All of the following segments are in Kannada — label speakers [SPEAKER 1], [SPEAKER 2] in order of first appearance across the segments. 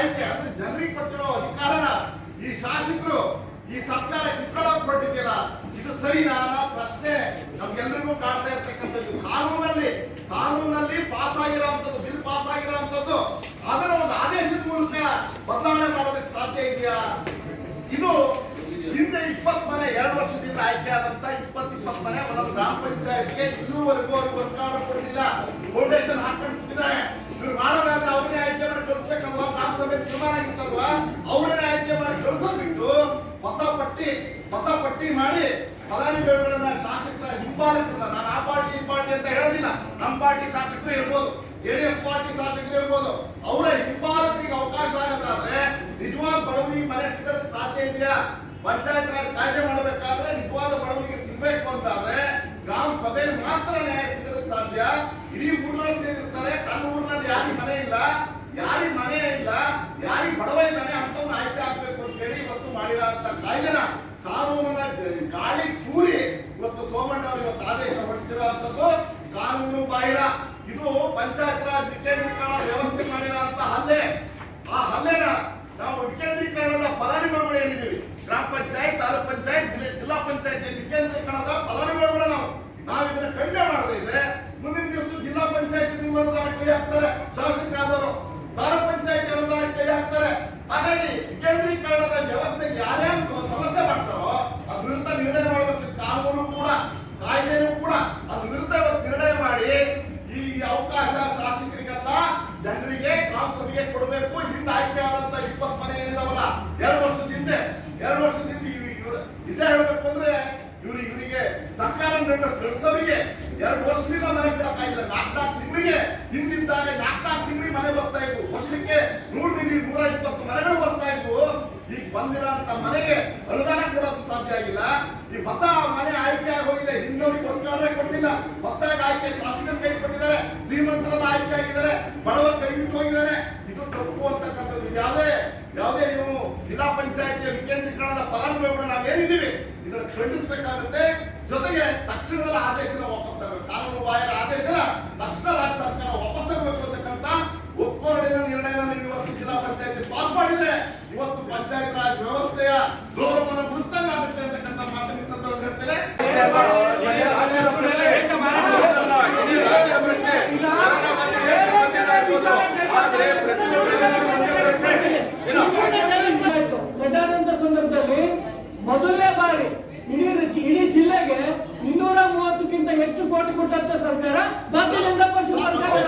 [SPEAKER 1] ಆಯ್ಕೆ ಅಂದ್ರೆ ಜನರಿಗೆ ಕೊಟ್ಟಿರೋ ಅಧಿಕಾರನ ಈ ಶಾಸಕರು ಈ ಸರ್ಕಾರ ಕಿತ್ಕೊಳ್ಳೋಕೆ ಹೊರಟಿದೆಯಲ್ಲ, ಇದು ಸರಿನಾ ಅನ್ನೋ ಪ್ರಶ್ನೆ ನಮ್ಗೆಲ್ಲರಿಗೂ ಕಾಡ್ತಾ ಇರ್ತಕ್ಕಂಥದ್ದು. ಕಾನೂನಲ್ಲಿ ಪಾಸ್ ಆಗಿರೋಂಥದ್ದು, ಬಿಲ್ ಪಾಸ್ ಆಗಿರೋಂಥದ್ದು ಅದನ್ನ ಒಂದು ಆದೇಶದ ಮೂಲಕ ಬದಲಾವಣೆ ಮಾಡೋದಕ್ಕೆ ಸಾಧ್ಯ ಇದೆಯಾ? ಇದು ಹಿಂದೆ 20 ಮನೆ 2 ವರ್ಷದಿಂದ ಆಯ್ಕೆ ಆದಂತ 20 ಮನೆ ಒಂದೊಂದು ಗ್ರಾಮ ಪಂಚಾಯತ್ಗೆ ಇನ್ನೂವರೆಗೂ ಅವ್ರಿಗೆ ವರ್ಗಾವಣೆ ಕೊಡಲಿಲ್ಲ. ಫೌಂಡೇಶನ್ ಹಾಕೊಂಡು ಕೂತಿದ್ದಾರೆ. ಇವ್ರು ಮಾಡೋದಾದ್ರೆ ಅವ್ರನ್ನೇ ಆಯ್ಕೆ ಮಾಡಿ ಕಳಿಸ್ಬೇಕಲ್ವಾ? ಗ್ರಾಮ ಸಭೆ ತೀರ್ಮಾನ ಆಗಿತ್ತಲ್ವಾ? ಅವ್ರನ್ನೇ ಆಯ್ಕೆ ಮಾಡಿ ಕಳಿಸೋದ್ಬಿಟ್ಟು ಹೊಸ ಪಟ್ಟಿ ಮಾಡಿ ಫಲಾನುಭವಿಗಳನ್ನ ಶಾಸಕರ ಹಿಂಬಾಲಕರನ್ನ, ನಾನು ಆ ಪಾರ್ಟಿ ಈ ಪಾರ್ಟಿ ಅಂತ ಹೇಳೋದಿಲ್ಲ, ನಮ್ಮ ಪಾರ್ಟಿ ಶಾಸಕರು ಇರ್ಬೋದು, JDS ಪಾರ್ಟಿ ಶಾಸಕರು ಇರ್ಬೋದು, ಅವರ ಹಿಂಬಾಲಕರಿಗೆ ಅವಕಾಶ ಆಗೋದಾದ್ರೆ ನಿಜವಾದ ಬಡವರಿಗೆ ಮನೆ ಸಿಗೋದಕ್ಕೆ ಸಾಧ್ಯ ಇದೆಯಾ? ಪಂಚಾಯತ್ ರಾಜ್ ಕಾಯ್ದೆ ಮಾಡಬೇಕಾದ್ರೆ ನಿಜವಾದ ಬಡವರಿಗೆ ಸಿಗ್ಬೇಕು ಅಂತಾದ್ರೆ ಗ್ರಾಮ ಸಭೆಯಲ್ಲಿ ಮಾತ್ರ ನ್ಯಾಯ ಸಿಗೋದಕ್ಕೆ ಸಾಧ್ಯ. ಇಡೀ ಊರಿನಲ್ಲಿ ಸೇರಿರ್ತಾರೆ, ತನ್ನ ಊರಿನಲ್ಲಿ ಯಾರಿಗೆ ಮನೆ ಇಲ್ಲ, ಯಾರಿಗೆ ಬಡವ ಇದ್ದಾನೆ ಅಂತವ್ನ ಆಯ್ಕೆ ಆಗ್ಬೇಕು ಅಂತ ಹೇಳಿ ಇವತ್ತು ಮಾಡಿರೋಂತ ಕಾಯ್ದೆನ ಕಾನೂನನ್ನ ಗಾಳಿ ತೂರಿ ಇವತ್ತು ಸೋಮಣ್ಣ ಅವರು ಇವತ್ತು ಆದೇಶ ಹೊರಡಿಸಿರುವಂತದ್ದು ಕಾನೂನು ಬಾಹಿರ. ಇದು ಪಂಚಾಯತ್ ರಾಜ್ ವಿಕೇಂದ್ರೀಕರಣ ವ್ಯವಸ್ಥೆ ಮಾಡಿರೋಂತ ಹಲ್ಲೆ. ಆ ಹಲ್ಲೆನ ನಾವು ವಿಕೇಂದ್ರೀಕರಣದ ಫಲಾನುಭವಿಗಳು ಏನಿದ್ದೀವಿ, ಗ್ರಾಮ ಪಂಚಾಯತ್, ತಾಲೂಕ್ ಪಂಚಾಯತ್, ಜಿಲ್ಲಾ ಪಂಚಾಯತ್ ವಿಕೇಂದ್ರೀಕರಣದ ಫಲಾನುಭವಿಗಳು ನಾವು ಇದನ್ನ ಖಂಡನೆ ಮಾಡದೇ ಇದ್ರೆ ಮುಂದಿನ ದಿವಸ ಜಿಲ್ಲಾ ಪಂಚಾಯತ್ ನಿಮ್ಮ ಅನುದಾನ ಕೈ ಹಾಕ್ತಾರೆ, ಶಾಸಕರಾದವರು ತಾಲೂಕ್ ಪಂಚಾಯತ್ ಅನುದಾನ ಕೈ ಹಾಕ್ತಾರೆ. ಹಾಗಾಗಿ ವಿಕೇಂದ್ರೀಕರಣದ ವ್ಯವಸ್ಥೆಗೆ ಯಾರ್ಯಾರು ಸಮಸ್ಯೆ ಮಾಡ್ತಾರೋ ಅದ್ರ ವಿರುದ್ಧ ನಿರ್ಣಯ ಮಾಡಬೇಕು. ಕಾನೂನು ಕೂಡ ಕಾಯ್ದೆನೂ ಕೂಡ ಅದ್ರ ವಿರುದ್ಧ ನಿರ್ಣಯ ಮಾಡಿ ಈ ಅವಕಾಶ ಶಾಸಕರಿಗೆಲ್ಲ ಜನರಿಗೆ ಗ್ರಾಮ ಸಭೆಗೆ ಕೊಡಬೇಕು. ಹಿಂದೆ ಆಯ್ಕೆ ಆದಂತ 20 ಮನೆ ಏನಿದಾವಲ್ಲ 2 ವರ್ಷದಿಂದ ನಿಜ ಹೇಳ್ಬೇಕು ಅಂದ್ರೆ ಇವರಿಗೆ ಸರ್ಕಾರ ನಡೆಸೋರಿಗೆ 2 ವರ್ಷದಿಂದ ಮನೆ ಕೊಡಕ್ಕಾಗಿಲ್ಲ. 4 ತಿಂಗಳಿಗೆ ಹಿಂದಿದ್ದಾಗ 4 ತಿಂಗಳಿಗೆ ಮನೆ ಬರ್ತಾ ಇದ್ವು, ವರ್ಷಕ್ಕೆ 100-120 ಮನೆಗಳು ಬರ್ತಾ ಇದ್ವು. ಈಗ ಬಂದಿರೋಂತ ಮನೆಗೆ ಅನುದಾನ ಕೊಡೋದು ಸಾಧ್ಯ ಆಗಿಲ್ಲ. ಈ ಹೊಸ ಮನೆ ಆಯ್ಕೆ ಆಗೋಗಿದೆ, ಹಿಂದವರಿಗೆ ವರ್ಗಾವಣೆ ಕೊಟ್ಟಿಲ್ಲ, ಹೊಸದಾಗಿ ಆಯ್ಕೆ ಶಾಸಕರ ಕೈ ಕೊಟ್ಟಿದ್ದಾರೆ, ಶ್ರೀಮಂತರೆಲ್ಲ ಆಯ್ಕೆ ಆಗಿದ್ದಾರೆ, ಬಡವ ಕೈ ಬಿಟ್ಟು ಹೋಗಿದ್ದಾರೆ. ಇದು ತಪ್ಪು ಅಂತಕ್ಕಂಥದ್ದು. ಯಾವುದೇ ನೀವು ಜಿಲ್ಲಾ ಪಂಚಾಯತಿಯ ವಿಕೇಂದ್ರೀಕರಣದ ಫಲಾನುಭವಿಗಳು ನಾವೇನಿದ್ದೀವಿ ಇದನ್ನು ಖಂಡಿಸಬೇಕಾಗುತ್ತೆ. ಜೊತೆಗೆ ತಕ್ಷಣದ ಆದೇಶನ ವಾಪಸ್ ತರಬೇಕು, ಕಾನೂನು ಬಾಹಿರ ಆದೇಶನ ತಕ್ಷಣ ರಾಜ್ಯ ಸರ್ಕಾರ ವಾಪಸ್ ತರಬೇಕು ಅಂತಕ್ಕಂಥ ಒಕ್ಕೊರಡಿನ ನಿರ್ಣಯನ ನೀವು ಇವತ್ತು ಜಿಲ್ಲಾ ಪಂಚಾಯತಿ ಪಾಸ್ ಮಾಡಿದ್ರೆ ಇವತ್ತು ಪಂಚಾಯತ್ ರಾಜ್ ವ್ಯವಸ್ಥೆಯ ಗೌರವವನ್ನು ಉಳಿಸ್ದಂಗೆ ಆಗುತ್ತೆ ಅಂತಕ್ಕಂಥ ಮಾತನ್ನು ಸಂದರ್ಭದಲ್ಲಿ ಹೇಳ್ತೇನೆ.
[SPEAKER 2] ಸಂದರ್ಭದಲ್ಲಿ ಮೊದಲನೇ ಬಾರಿ ಇಡೀ ಜಿಲ್ಲೆಗೆ 230ಕ್ಕಿಂತ ಹೆಚ್ಚು ಕೋಟಿ ಕೊಟ್ಟಂತ ಸರ್ಕಾರ ಭಾರತೀಯ ಜನತಾ ಪಕ್ಷ ಸರ್ಕಾರ.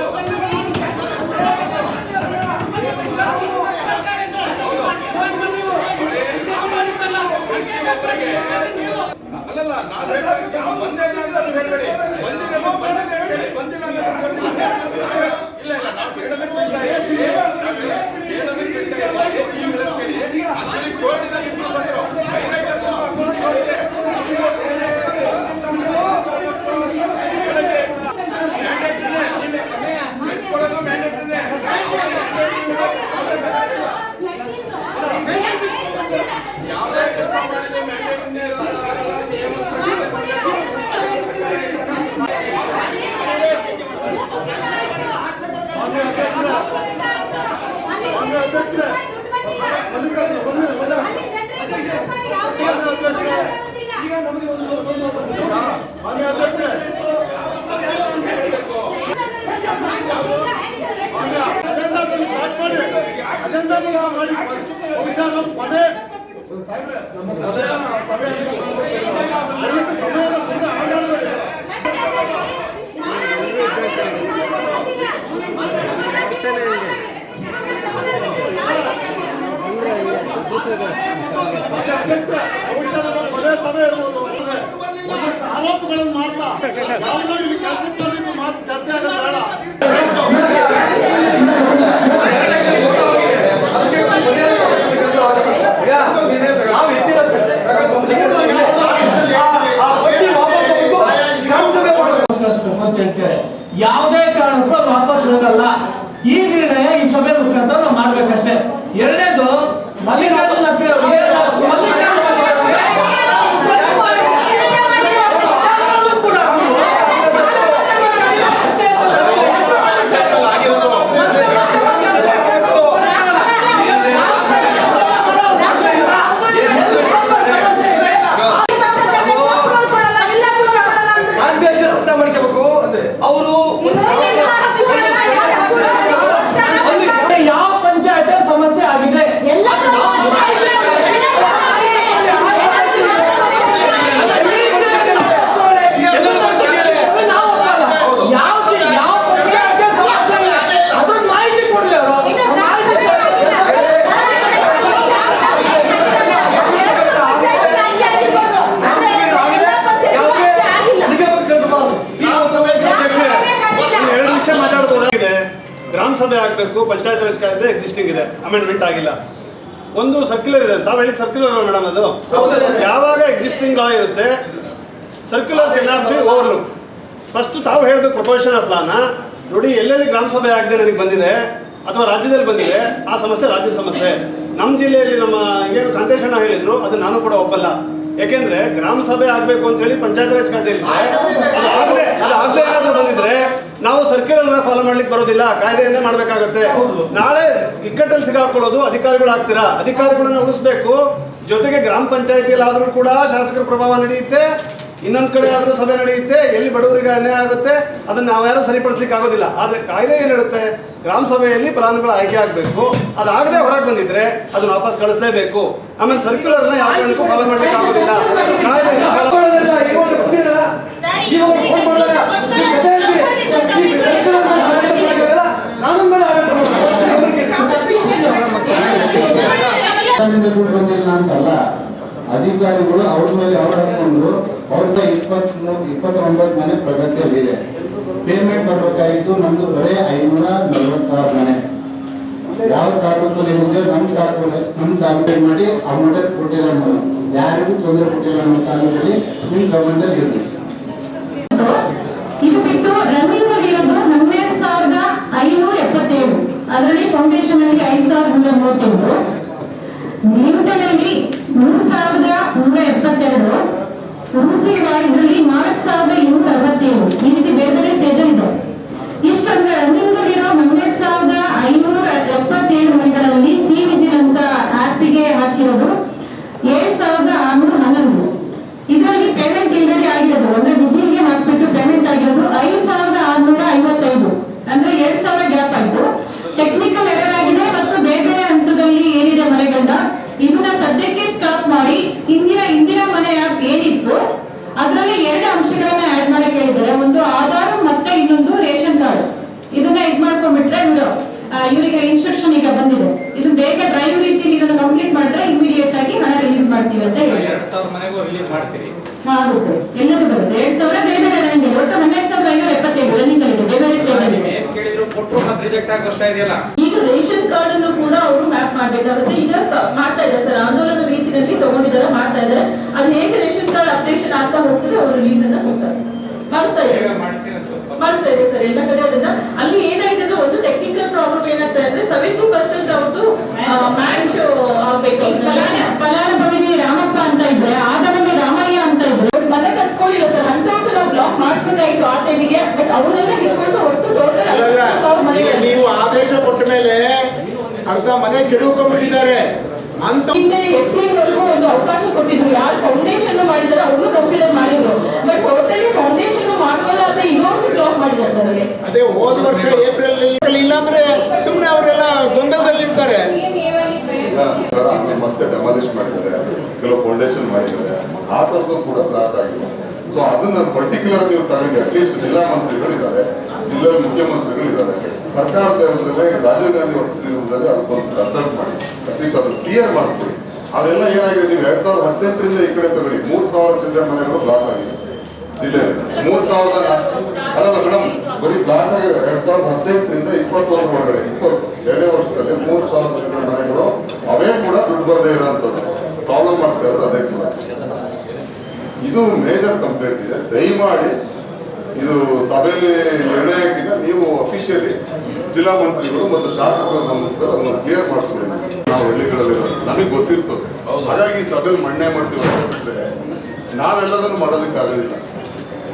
[SPEAKER 2] ಆರೋಪಗಳನ್ನು ಮಾಡ್ತಾ ಮಾತು ಚರ್ಚೆ ಆಗೋದು
[SPEAKER 3] ಯಾವುದೇ ಕಾರಣಕ್ಕೂ ವಾಪಸ್ ಹೋಗಲ್ಲ. ಈ ನಿರ್ಣಯ ಈ ಸಭೆ ಮುಖಾಂತರ ನಾವು ಮಾಡ್ಬೇಕಷ್ಟೇ. ಎರಡನೇದು ಮಲ್ಲಿಕಾರ್ಜುನ ಅಪ್ಪಿ ಅವರಿಗೆ
[SPEAKER 4] ಸಭೆ ಆಗಬೇಕು, ಪಂಚಾಯತ್ ರಾಜ್ ಕಾಯ್ದೆ ಎಕ್ಸಿಸ್ಟಿಂಗ್ ಇದೆ, ಅಮೆಂಡ್ಮೆಂಟ್ ಆಗಿಲ್ಲ. ಒಂದು ಸರ್ಕ್ಯುಲರ್ ಇದೆ, ತಾವು ಹೇಳಿ ಸರ್ಕ್ಯುಲರ್ ಮೇಡಮ್, ಅದು ಯಾವಾಗ ಎಕ್ಸಿಸ್ಟಿಂಗ್ ಲಾ ಇರುತ್ತೆ circular can not be overlook. First ತಾವು ಹೇಳಬೇಕು ಪ್ರಪೋಸಿಷನ್ ಆಫ್ ಲಾನ. ನೋಡಿ, ಎಲ್ಲೆಲ್ಲಿ ಗ್ರಾಮ ಸಭೆ ಆಗದೆ ನನಗೆ ಬಂದಿದೆ ಅಥವಾ ರಾಜ್ಯದಲ್ಲಿ ಬಂದಿದೆ ಆ ಸಮಸ್ಯೆ ರಾಜ್ಯದ ಸಮಸ್ಯೆ. ನಮ್ಮ ಜಿಲ್ಲೆಯಲ್ಲಿ ನಮ್ಮ ಏನು ಕಾಂತೇಶಣ್ಣ ಹೇಳಿದ್ರು ಅದು ನಾನು ಕೂಡ ಒಪ್ಪಲ್ಲ. ಯಾಕೆಂದ್ರೆ ಗ್ರಾಮ ಸಭೆ ಆಗಬೇಕು ಅಂತ ಹೇಳಿ ಪಂಚಾಯತ್ ರಾಜ್ ಕಾಯ್ದೆಯಲ್ಲಿ ಅದು ಆಗದೆ ಏನಾದರೂ ಬಂದಿದ್ರೆ ನಾವು ಸರ್ಕ್ಯುಲರ್ ಫಾಲೋ ಮಾಡ್ಲಿಕ್ಕೆ ಬರೋದಿಲ್ಲ, ಕಾಯ್ದೆಯನ್ನೇ ಮಾಡಬೇಕಾಗತ್ತೆ. ನಾಳೆ ಇಕ್ಕಟ್ಟಲ್ಲಿ ಸಿಗಾಕೊಳ್ಳೋದು ಅಧಿಕಾರಿಗಳು ಆಗ್ತೀರಾ. ಅಧಿಕಾರಿಗಳನ್ನ ಉಳಿಸ್ಬೇಕು. ಜೊತೆಗೆ ಗ್ರಾಮ ಪಂಚಾಯತಿಯಲ್ಲಿ ಆದರೂ ಕೂಡ ಶಾಸಕರ ಪ್ರಭಾವ ನಡೆಯುತ್ತೆ, ಇನ್ನೊಂದು ಕಡೆ ಆದರೂ ಸಭೆ ನಡೆಯುತ್ತೆ. ಎಲ್ಲಿ ಬಡವರಿಗೆ ಅನ್ಯಾಯ ಆಗುತ್ತೆ ಅದನ್ನು ನಾವ್ಯಾರು ಸರಿಪಡಿಸ್ಲಿಕ್ಕೆ ಆಗೋದಿಲ್ಲ. ಆದರೆ ಕಾಯ್ದೆ ಏನು ಹೇಳುತ್ತೆ, ಗ್ರಾಮ ಸಭೆಯಲ್ಲಿ ಫಲಾನುಭವಿಗಳ ಆಯ್ಕೆ ಆಗಬೇಕು. ಅದಾಗದೆ ಹೊರಗೆ ಬಂದಿದ್ರೆ ಅದನ್ನ ವಾಪಸ್ ಕಳಿಸಲೇಬೇಕು. ಆಮೇಲೆ ಸರ್ಕ್ಯುಲರ್ನ ಯಾವ ಕಾರಣಕ್ಕೂ ಫಾಲೋ ಮಾಡ್ಲಿಕ್ಕೆ ಆಗೋದಿಲ್ಲ. ಕಾಯ್ದೆಯನ್ನು
[SPEAKER 5] ಅಂತಲ್ಲ, ಅಧಿಕಾರಿಗಳು ಅವ್ರ ಮೇಲೆ ಅವ್ರು ಹಾಕೊಂಡು ಅವ್ರದ 29 ಮನೆ ಪ್ರಗತಿಯಲ್ಲಿದೆ. ಪೇಮೆಂಟ್ ಬರ್ಬೇಕಾಗಿತ್ತು ನಮ್ದು ಬರೀ 546 ಮನೆ. ಯಾವ ತಾಲೂಕಲ್ಲಿ ಏನಿದೆ ನಮ್ಮ ತಾಲೂಕಲ್ಲಿ ಮಾಡಿ ಅಮೌಂಟ್ ಕೊಟ್ಟಿಲ್ಲ, ಯಾರಿಗೂ ತೊಂದರೆ ಕೊಟ್ಟಿಲ್ಲ. ನಮ್ಮ ತಾಲೂಕಲ್ಲಿ ನಿಮ್ಮ ಗಮನದಲ್ಲಿ ಇರಲಿ.
[SPEAKER 6] ಇದು ಬಿಟ್ಟು ರನ್ನಿಂಗ್ ಅಲ್ಲಿ ಇರೋದು 12,577. ಅದರಲ್ಲಿ ಫೌಂಡೇಶನ್ ಅಲ್ಲಿ 5,132, ಲಿಮಿಟೆಡ್ ಅಲ್ಲಿ 3,172, ರೂಫಿಂಗ್ ಇದರಲ್ಲಿ 4,267. ಈ ರೀತಿ ಬೇರೆ ಬೇರೆ ಸ್ಟೇಜ್ ಇದೆ. ಇಷ್ಟೊಂದು ರನ್ನಿಂಗ್ ಅಲ್ಲಿರೋ 12,577 ಮನೆಗಳಲ್ಲಿ ಸಿ ವಿಜಿಲ್ ಅಂತ ಆಪ್ಗೆ ಹಾಕಿರೋದು 7,611. ಇದರಲ್ಲಿ ಪೇಮೆಂಟ್ ಆಲ್ರೆಡಿ ಆಗಿರೋದು ಅಂದ್ರೆ ವಿಜಿಲ್ಗೆ ಹಾಕ್ಬಿಟ್ಟು ಪೇಮೆಂಟ್ ಆಗಿರೋದು 5,655. ಅಂದ್ರೆ 2,000 ಗ್ಯಾಪ್ ಆಯ್ತು. ಟೆಕ್ನಿಕಲ್ ಎರರ್ ಆಗಿದೆ ಮತ್ತು ಬೇರೆ ಬೇರೆ ಹಂತದಲ್ಲಿ ಏನಿದೆ ಮನೆಗಳನ್ನ ಇದನ್ನ ಸದ್ಯಕ್ಕೆ ಸ್ಟಾಪ್ ಮಾಡಿ ಇಂದಿನ ಮನೆ ಆ್ಯಪ್ ಏನಿತ್ತು ಅದರಲ್ಲಿ 2 ಅಂಶಗಳನ್ನ ಆಡ್ ಮಾಡಕ್ಕೆ ಹೇಳಿದ್ದಾರೆ. ಒಂದು ಆಧಾರ್ ಮತ್ತೆ ಇನ್ನೊಂದು ರೇಷನ್ ಕಾರ್ಡ್. ಇದನ್ನ ಮಾಡ್ಕೊಂಡ್ಬಿಟ್ರೆ ಇವರಿಗೆ ಇನ್ಸ್ಟ್ರಕ್ಷನ್ ಈಗ ಬಂದಿದೆ. ಇದು ಬೇಗ ಡ್ರೈವ್ ರೀತಿಯಲ್ಲಿ ಇದನ್ನ ಕಂಪ್ಲೀಟ್ ಮಾಡಿದ್ರೆ ಇಮಿಡಿಯೇಟ್ ಆಗಿ ಹಣ ರಿಲೀಸ್ ಮಾಡ್ತೀವಿ ಅಂತ ಹೇಳಿ
[SPEAKER 7] 2,000 ಮನೆಗೂ ರಿಲೀಸ್ ಮಾಡ್ತೀರಿ.
[SPEAKER 6] ಆಗುತ್ತೆ, ಎಲ್ಲದೂ ಬರುತ್ತೆ. 2,000 ಬೇರೆ ಬೇರೆ ರನ್ನಿಂಗ್ ಒಟ್ಟು 12,575 ರನ್ನಿಂಗ್ ಆಗಿದೆ. ಬೇರೆ ಬೇರೆ ಸ್ಟೇಜ್ ಅಲ್ಲಿ
[SPEAKER 7] ಏನ್ ಕೇಳಿದ್ರು ಕೊಟ್ಟರು ಮತ್ತೆ ರಿಜೆಕ್ಟ್ ಆಗಿ ಬರ್ತಾ ಇದೆಯಲ್ಲ.
[SPEAKER 6] ಈಗ ರೇಷನ್ ಕಾರ್ಡ್ ಅನ್ನು ಕೂಡ ಅವರು ಮ್ಯಾಪ್ ಮಾಡ್ಬೇಕಾಗುತ್ತೆ. ಈಗ ಮಾಡ್ತಾ ಇದ್ದಾರೆ ಸರ್, ಆಂದೋಲನ ರೀತಿಯಲ್ಲಿ ತಗೊಂಡಿದ್ದಾರೆ, ಮಾಡ್ತಾ ಇದ್ದಾರೆ. ಅದು ಹೇಗೆ ರೇಷನ್ ಕಾರ್ಡ್ ಅಪ್ಡೇಷನ್ ಆಗ್ತಾ ಹೋಗ್ತದೆ ಅವರು ರಿಲೀಸ್ ಅನ್ನ ಕೊಡ್ತಾರೆ, ಮಾಡಿಸ್ತಾ ಇದೆ ಸರ್ ಎಲ್ಲ ಕಡೆ. ಅದನ್ನ ಅಲ್ಲಿ ಏನಾಗಿದೆ ಅಂದ್ರೆ ಒಂದು ಟೆಕ್ನಿಕಲ್ ಪ್ರಾಬ್ಲಮ್ ಏನಾಗ್ತಾ ಇದೆ 70% ಅವ್ರದ್ದು ಮ್ಯಾಚ್ ಆಗ್ಬೇಕು. ಫಲಾನುಭವಿಗೆ ರಾಮಪ್ಪ ಅಂತ ಇದ್ರೆ ಆದವನಿಗೆ ರಾಮಯ್ಯ ಅಂತ ಇದ್ರೆ ಮನೆ ಕಟ್ಕೊಳ್ಳಿಲ್ಲ ಸರ್. ಅಂತವ್ರು ನಾವು ಬ್ಲಾಕ್ ಮಾಡಿಸ್ಬೇಕಾಗಿತ್ತು ಆ ಟೈಮಿಗೆ. ಬಟ್ ಅವರೆಲ್ಲ ಹಿಡ್ಕೊಂಡು ಒಟ್ಟು ಟೋಟಲ್ 10,000 ಮನೆಗಳು.
[SPEAKER 1] ನೀವು ಆದೇಶ ಕೊಟ್ಟ ಮೇಲೆ ಅರ್ಧ ಮನೆ ಕೆಡುಕೊಂಡ್ಬಿಟ್ಟಿದ್ದಾರೆ ಅಂತ
[SPEAKER 6] ಹಿಂದೆ ಏಪ್ರಿಲ್ ವರೆಗೂ ಒಂದು ಅವಕಾಶ ಕೊಟ್ಟಿದ್ರು. ಯಾರು ಫೌಂಡೇಶನ್ ಮಾಡಿದಾರೆ ಅವ್ರನ್ನು ಕನ್ಸಿಡರ್ ಮಾಡಿದ್ರು. ಬಟ್ ಟೋಟಲಿ ಫೌಂಡೇಶನ್ ಮಾಡ್ಕೊಳ್ಳಾದ ಇನ್ನೊಂದು ಬ್ಲಾಕ್ ಮಾಡಿದ್ದಾರೆ ಸರ್ ಅಲ್ಲಿ.
[SPEAKER 1] ಅದೇ ಹೋದ ವರ್ಷ ಏಪ್ರಿಲ್ ಇಲ್ಲಾಂದ್ರೆ ಸುಮ್ಮನೆ ಅವರೆಲ್ಲ ಗೊಂದಲದಲ್ಲಿ ಇರ್ತಾರೆ.
[SPEAKER 8] ಮತ್ತೆ ಡೆಮಾಲಿಷ್ ಮಾಡಿದ್ದಾರೆ, ಕೆಲವು ಫೌಂಡೇಶನ್ ಮಾಡಿದ್ದಾರೆ, ಆ ಥರದ್ದು ಕೂಡ ಬ್ಲಾಕ್ ಆಗಿದೆ. ಸೊ ಅದನ್ನ ಪರ್ಟಿಕ್ಯುಲರ್ ನೀವು ತಗೊಂಡು ಅಟ್ಲೀಸ್ಟ್ ಜಿಲ್ಲಾ ಮಂತ್ರಿಗಳಿದ್ದಾರೆ, ಜಿಲ್ಲಾ ಮುಖ್ಯಮಂತ್ರಿಗಳಿದ್ದಾರೆ, ಸರ್ಕಾರದ ರಾಜೀವ್ ಗಾಂಧಿ ವಸತಿ ನಿಗಮದಲ್ಲಿ ಅದಕ್ಕೊಂದು ಕನ್ಸಲ್ಟ್ ಮಾಡಿ ಅಟ್ಲೀಸ್ಟ್ ಅದನ್ನು ಕ್ಲಿಯರ್ ಮಾಡಿಸ್ಕೊಡಿ. ಅದೆಲ್ಲ ಏನಾಗಿದೆ, ನೀವು 2018ರಿಂದ ಈ ಕಡೆ ತಗೊಳ್ಳಿ 3,000 ಚಿಲ್ಲರೆ ಮನೆಗಳು ಬ್ಲಾಕ್ ಆಗಿದೆ ಜಿಲ್ಲೆಯಲ್ಲಿ. 3,000 ಅಲ್ಲ ಮೇಡಮ್, ಬರೀ ಬ್ಲಾಕ್ ಆಗಿದೆ 2018ರಿಂದ 21 ಒಳಗಡೆ 22 ವರ್ಷದಲ್ಲಿ 3,000 ಚಿಲ್ಲರೆ ಮನೆಗಳು ಅವೇ ಕೂಡ ದುಡ್ಡು ಬರದೇ ಇರೋಂಥದ್ದು ಪ್ರಾಬ್ಲಮ್ ಮಾಡ್ತಾ ಇರೋದು. ಅದೇ ಕೂಡ ಇದು ಮೇಜರ್ ಕಂಪ್ಲೇಂಟ್ ಇದೆ. ದಯಮಾಡಿ ಇದು ಸಭೆಯಲ್ಲಿ ನಿರ್ಣಯಕ್ಕಿಂತ ನೀವು ಅಫಿಷಿಯಲಿ ಜಿಲ್ಲಾ ಮಂತ್ರಿಗಳು ಮತ್ತು ಶಾಸಕರ ಸಂಬಂಧಿಕರು ಅದನ್ನು ಕ್ಲಿಯರ್ ಮಾಡಿಸ್ಬೇಕು. ನಾವು ಹಳ್ಳಿಗಳಲ್ಲಿ ನಮಗೆ ಗೊತ್ತಿರ್ತದೆ, ಹಾಗಾಗಿ ಈ ಸಭೆಯಲ್ಲಿ ಮಣ್ಣೆ ಮಾಡ್ತೀವಿ ಅಂತ ಬಿಟ್ಟರೆ ನಾವೆಲ್ಲದನ್ನು ಮಾಡೋದಕ್ಕೆ ಆಗೋದಿಲ್ಲ.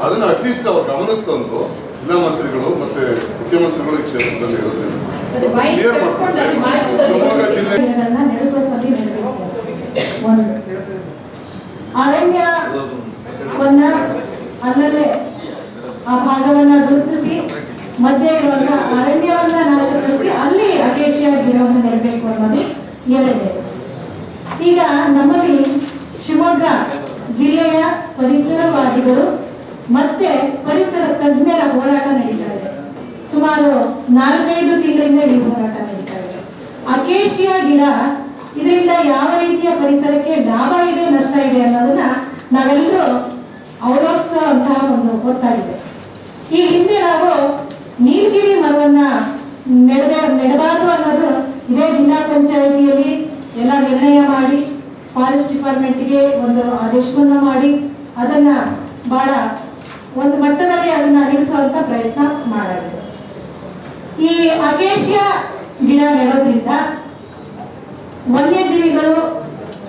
[SPEAKER 8] ಅದನ್ನು ಅಟ್ಲೀಸ್ಟ್ ಅವ್ರ ಗಮನಕ್ಕೆ ತಂದು ಜಿಲ್ಲಾ ಮಂತ್ರಿಗಳು ಮತ್ತೆ ಮುಖ್ಯಮಂತ್ರಿಗಳು ಈ ಕ್ಷೇತ್ರದಲ್ಲಿ ಇರೋದ್ರಿಂದ ಕ್ಲಿಯರ್ ಮಾಡಿಸ್ಬೇಕು. ಶಿವಮೊಗ್ಗ ಜಿಲ್ಲೆ
[SPEAKER 6] ಅರಣ್ಯವನ್ನ ಅಲ್ಲದೆ ಆ ಭಾಗವನ್ನ ಗುರುತಿಸಿ ಮಧ್ಯ ಇರುವಾಗ ಅರಣ್ಯವನ್ನ ನಾಶಪಡಿಸಿ ಅಲ್ಲಿ ಅಕೇಶಿಯಾ ಗಿಡವನ್ನು ನೆಡಬೇಕು ಅನ್ನೋದು ಎರಡನೇ. ಈಗ ನಮ್ಮಲ್ಲಿ ಶಿವಮೊಗ್ಗ ಜಿಲ್ಲೆಯ ಪರಿಸರವಾದಿಗಳು ಮತ್ತೆ ಪರಿಸರ ತಜ್ಞರ ಹೋರಾಟ ನಡೀತಾ ಇದೆ. ಸುಮಾರು 4-5 ತಿಂಗಳಿಂದ ಈ ಹೋರಾಟ ನಡೀತಾ ಇದೆ. ಅಕೇಶಿಯಾ ಗಿಡ ಇದರಿಂದ ಯಾವ ರೀತಿಯ ಪರಿಸರಕ್ಕೆ ಲಾಭ ಇದೆ ನಷ್ಟ ಇದೆ ಅನ್ನೋದನ್ನ ನಾವೆಲ್ಲರೂ ಅವಲೋಕಿಸುವಂತಹ ಒಂದು ಗೊತ್ತಾಗಿದೆ. ಈ ಹಿಂದೆ ನಾವು ನೀಲಗಿರಿ ಮರವನ್ನ ನೆಡದೆ ನಿರ್ಣಯ ಮಾಡಿ ಫಾರೆಸ್ಟ್ ಡಿಪಾರ್ಟ್ಮೆಂಟ್ಗೆ ಒಂದು ಆದೇಶವನ್ನು ಮಾಡಿ ಅದನ್ನ ಬಹಳ ಒಂದು ಮಟ್ಟದಲ್ಲಿ ಅದನ್ನ ನಿಲ್ಲಿಸುವಂತ ಪ್ರಯತ್ನ ಮಾಡಲಾಗಿದೆ. ಈ ಅಕೇಶಿಯಾ ಗಿಡ ನೆಡೋದ್ರಿಂದ ವನ್ಯಜೀವಿಗಳು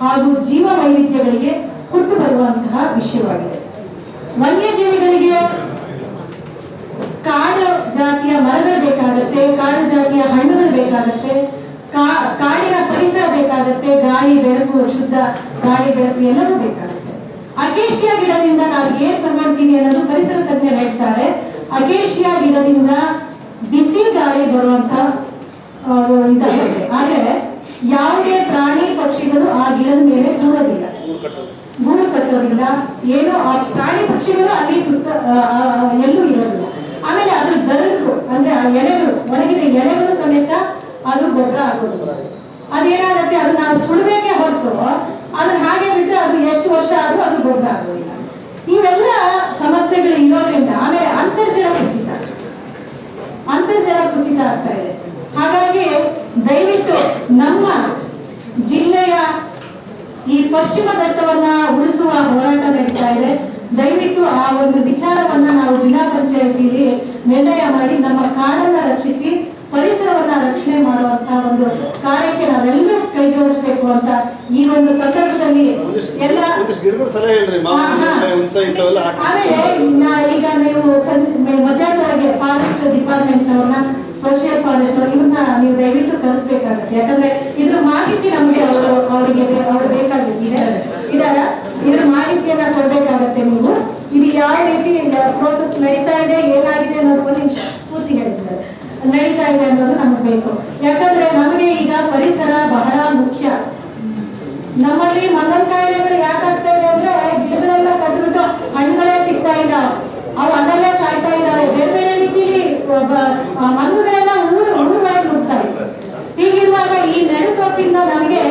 [SPEAKER 6] ಹಾಗೂ ಜೀವ ವೈವಿಧ್ಯಗಳಿಗೆ ಕುತ್ತು ಬರುವಂತಹ ವಿಷಯವಾಗಿದೆ. ವನ್ಯಜೀವಿಗಳಿಗೆ ಕಾಡು ಜಾತಿಯ ಮರಗಳು ಬೇಕಾಗುತ್ತೆ, ಕಾಡು ಜಾತಿಯ ಹಣ್ಣುಗಳು ಬೇಕಾಗುತ್ತೆ, ಕಾಡಿನ ಪರಿಸರ ಬೇಕಾಗುತ್ತೆ, ಗಾಳಿ ಬೆಳಕು, ಶುದ್ಧ ಗಾಳಿ ಬೆಳಕು ಎಲ್ಲವೂ ಬೇಕಾಗುತ್ತೆ. ಅಕೇಶಿಯಾ ಗಿಡದಿಂದ ನಾವು ಏನ್ ತಗೊಳ್ತೀವಿ ಅನ್ನೋದು ಪರಿಸರ ತಜ್ಞರು ಹೇಳ್ತಾರೆ. ಅಕೇಶಿಯಾ ಗಿಡದಿಂದ ಬಿಸಿ ಗಾಳಿ ಬರುವಂತ ಇದಾಗುತ್ತೆ. ಆದರೆ ಯಾವುದೇ ಪ್ರಾಣಿ ಪಕ್ಷಿಗಳು ಆ ಗಿಡದ ಮೇಲೆ ಕೂರೋದಿಲ್ಲ, ಗೂಡು ಕಟ್ಟೋದಿಲ್ಲ, ಏನೋ ಆ ಪ್ರಾಣಿ ಪಕ್ಷಿಗಳು ಅಲ್ಲಿ ಸುತ್ತ ಎಲ್ಲೂ ಇರೋದಿಲ್ಲ. ಆಮೇಲೆ ಅದ್ರ ಗಲ್ಲು ಅಂದ್ರೆ ಆ ಎಲೆಗಳು, ಒಣಗಿದ ಎಲೆಗಳು ಸಮೇತ ಅದು ಗೊಬ್ಬರ ಆಗೋದು. ಅದೇನಾಗುತ್ತೆ, ಅದು ನಾವು ಸುಡಬೇಕೆ ಹೊರತು ಅದನ್ನ ಹಾಗೆ ಬಿಟ್ಟರೆ ಅದು ಎಷ್ಟು ವರ್ಷ ಆದ್ರೂ ಅದು ಗೊಬ್ಬರ ಆಗೋದಿಲ್ಲ. ಇವೆಲ್ಲ ಸಮಸ್ಯೆಗಳು ಇರೋದ್ರಿಂದ ಆಮೇಲೆ ಅಂತರ್ಜಲ ಕುಸಿತ ಆಗ್ತಾ ಇದೆ. ಹಾಗಾಗಿ ದಯವಿಟ್ಟು ನಮ್ಮ ಜಿಲ್ಲೆಯ ಈ ಪಶ್ಚಿಮ ಘಟ್ಟವನ್ನ ಉಳಿಸುವ ಹೋರಾಟ ನಡೀತಾ ಇದೆ. ದಯವಿಟ್ಟು ಆ ಒಂದು ವಿಚಾರವನ್ನ ನಾವು ಜಿಲ್ಲಾ ಪಂಚಾಯತಿಯಲ್ಲಿ ನಿರ್ಣಯ ಮಾಡಿ ನಮ್ಮ ಕಾಡನ್ನ ರಕ್ಷಿಸಿ ಪರಿಸರವನ್ನ ರಕ್ಷಣೆ ಮಾಡುವಂತಹ ಒಂದು ಕಾರ್ಯಕ್ಕೆ ನಾವೆಲ್ಲರೂ ಕೈ ಜೋಡಿಸಬೇಕು ಅಂತ ಈ ಒಂದು ಸಂದರ್ಭದಲ್ಲಿ ಎಲ್ಲ ಆಮೇಲೆ ಈಗ ನೀವು ಮಧ್ಯಾಹ್ನದೊಳಗೆ ಫಾರೆಸ್ಟ್ ಡಿಪಾರ್ಟ್ಮೆಂಟ್ ಅವ್ರನ್ನ, ಸೋಷಿಯಲ್ ಫಾರೆಸ್ಟ್ ಇವ್ರನ್ನ ನೀವು ದಯವಿಟ್ಟು ಕಲಿಸ್ಬೇಕಾಗುತ್ತೆ. ಯಾಕಂದ್ರೆ ಇದ್ರ ಮಾಹಿತಿ ನಮಗೆ ಅವ್ರು ಬೇಕಾಗಿದೆ ಇದ್ರ ಮಾಹಿತಿಯನ್ನ ಕೊಡ್ಬೇಕಾಗತ್ತೆ. ನೀವು ಇದು ಯಾವ ರೀತಿ ಪ್ರೋಸೆಸ್ ನಡೀತಾ ಇದೆ, ಏನಾಗಿದೆ ಅನ್ನೋದು ಒಂದು ನಿಮಿಷ ಪೂರ್ತಿ ಹೇಳಿದ್ದಾರೆ ನಡೀತಾ ಇದೆ ಅನ್ನೋದು ನಮಗೆ ಬೇಕು. ಯಾಕಂದ್ರೆ ನಮಗೆ ಈಗ ಪರಿಸರ ಬಹಳ ಮುಖ್ಯ. ನಮ್ಮಲ್ಲಿ ಮಂಗನ ಕಾಯಿಲೆಗಳು ಯಾಕಾಗ್ತಾ ಇದೆ ಅಂದ್ರೆ ಗಿಡಗಳೆಲ್ಲ ಕಟ್ಬಿಟ್ಟು ಹಣ್ಣುಗಳೇ ಸಿಗ್ತಾ ಇಲ್ಲ, ಅವು ಅದರಲ್ಲೇ ಸಾಯ್ತಾ ಇದ್ದಾವೆ. ಬೇರೆ ಬೇರೆ ರೀತಿಯಲ್ಲಿ ಮಂಗಗಳೆಲ್ಲ ಊರುಗಳಿಗೆ ನುಗ್ತಾ ಇದೆ. ಹೀಗಿರುವಾಗ ಈ ನೆಡುತೋಪಿಂದ ನಮಗೆ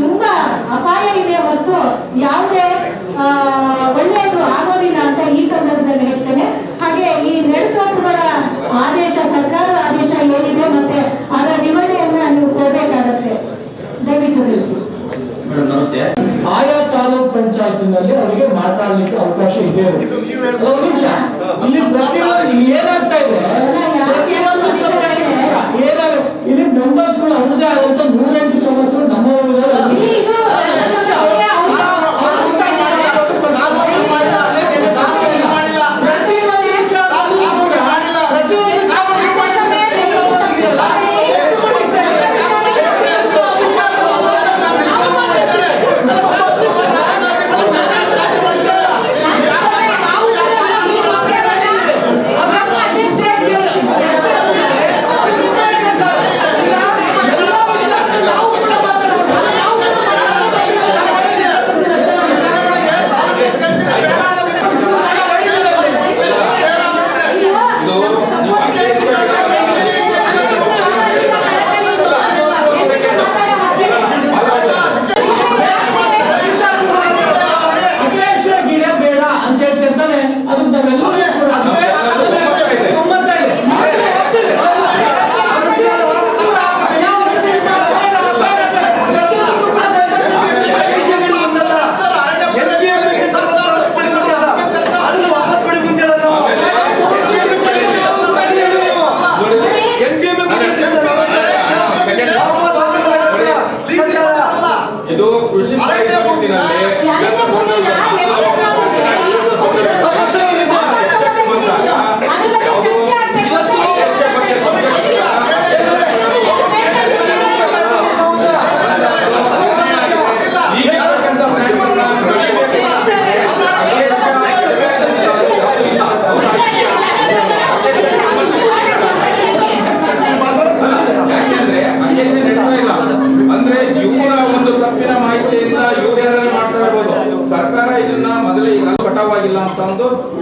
[SPEAKER 6] ತುಂಬಾ ಅಪಾಯ ಇದೆ ಹೊರತು ಯಾವುದೇ ಒಳ್ಳೆಯದು ಆಗೋದಿಲ್ಲ ಅಂತ ಈ ಸಂದರ್ಭದಲ್ಲಿ ಹೇಳ್ತೇನೆ. ಹಾಗೆ ಈ ನೆಡುತೋಪುಗಳ ಆದೇಶ, ಸರ್ಕಾರದ ಆದೇಶ ಏನಿದೆ ಮತ್ತೆ ಅದರ ನಿವಾರಣೆಯನ್ನ ನೀವು ಕೊಡಬೇಕಾಗತ್ತೆ, ದಯವಿಟ್ಟು ತಿಳಿಸಿ.
[SPEAKER 5] ನಮಸ್ತೆ.
[SPEAKER 3] ಆಯಾ ತಾಲೂಕ್ ಪಂಚಾಯತಿನಲ್ಲಿ ಅವರಿಗೆ ಮಾತಾಡ್ಲಿಕ್ಕೆ ಅವಕಾಶ ಇದೆ. ಒಂದು ನಿಮಿಷ, ಇಲ್ಲಿ ಪ್ರತಿಯೊಂದು ಏನಾಗ್ತಾ ಇದೆ, ಇಲ್ಲಿ ಮೆಂಬರ್ಸ್ಗಳು ಅವ್ರದೇ ಆದಂತ 108 ಸಮಸ್ಯೆಗಳು ನಮ್ಮ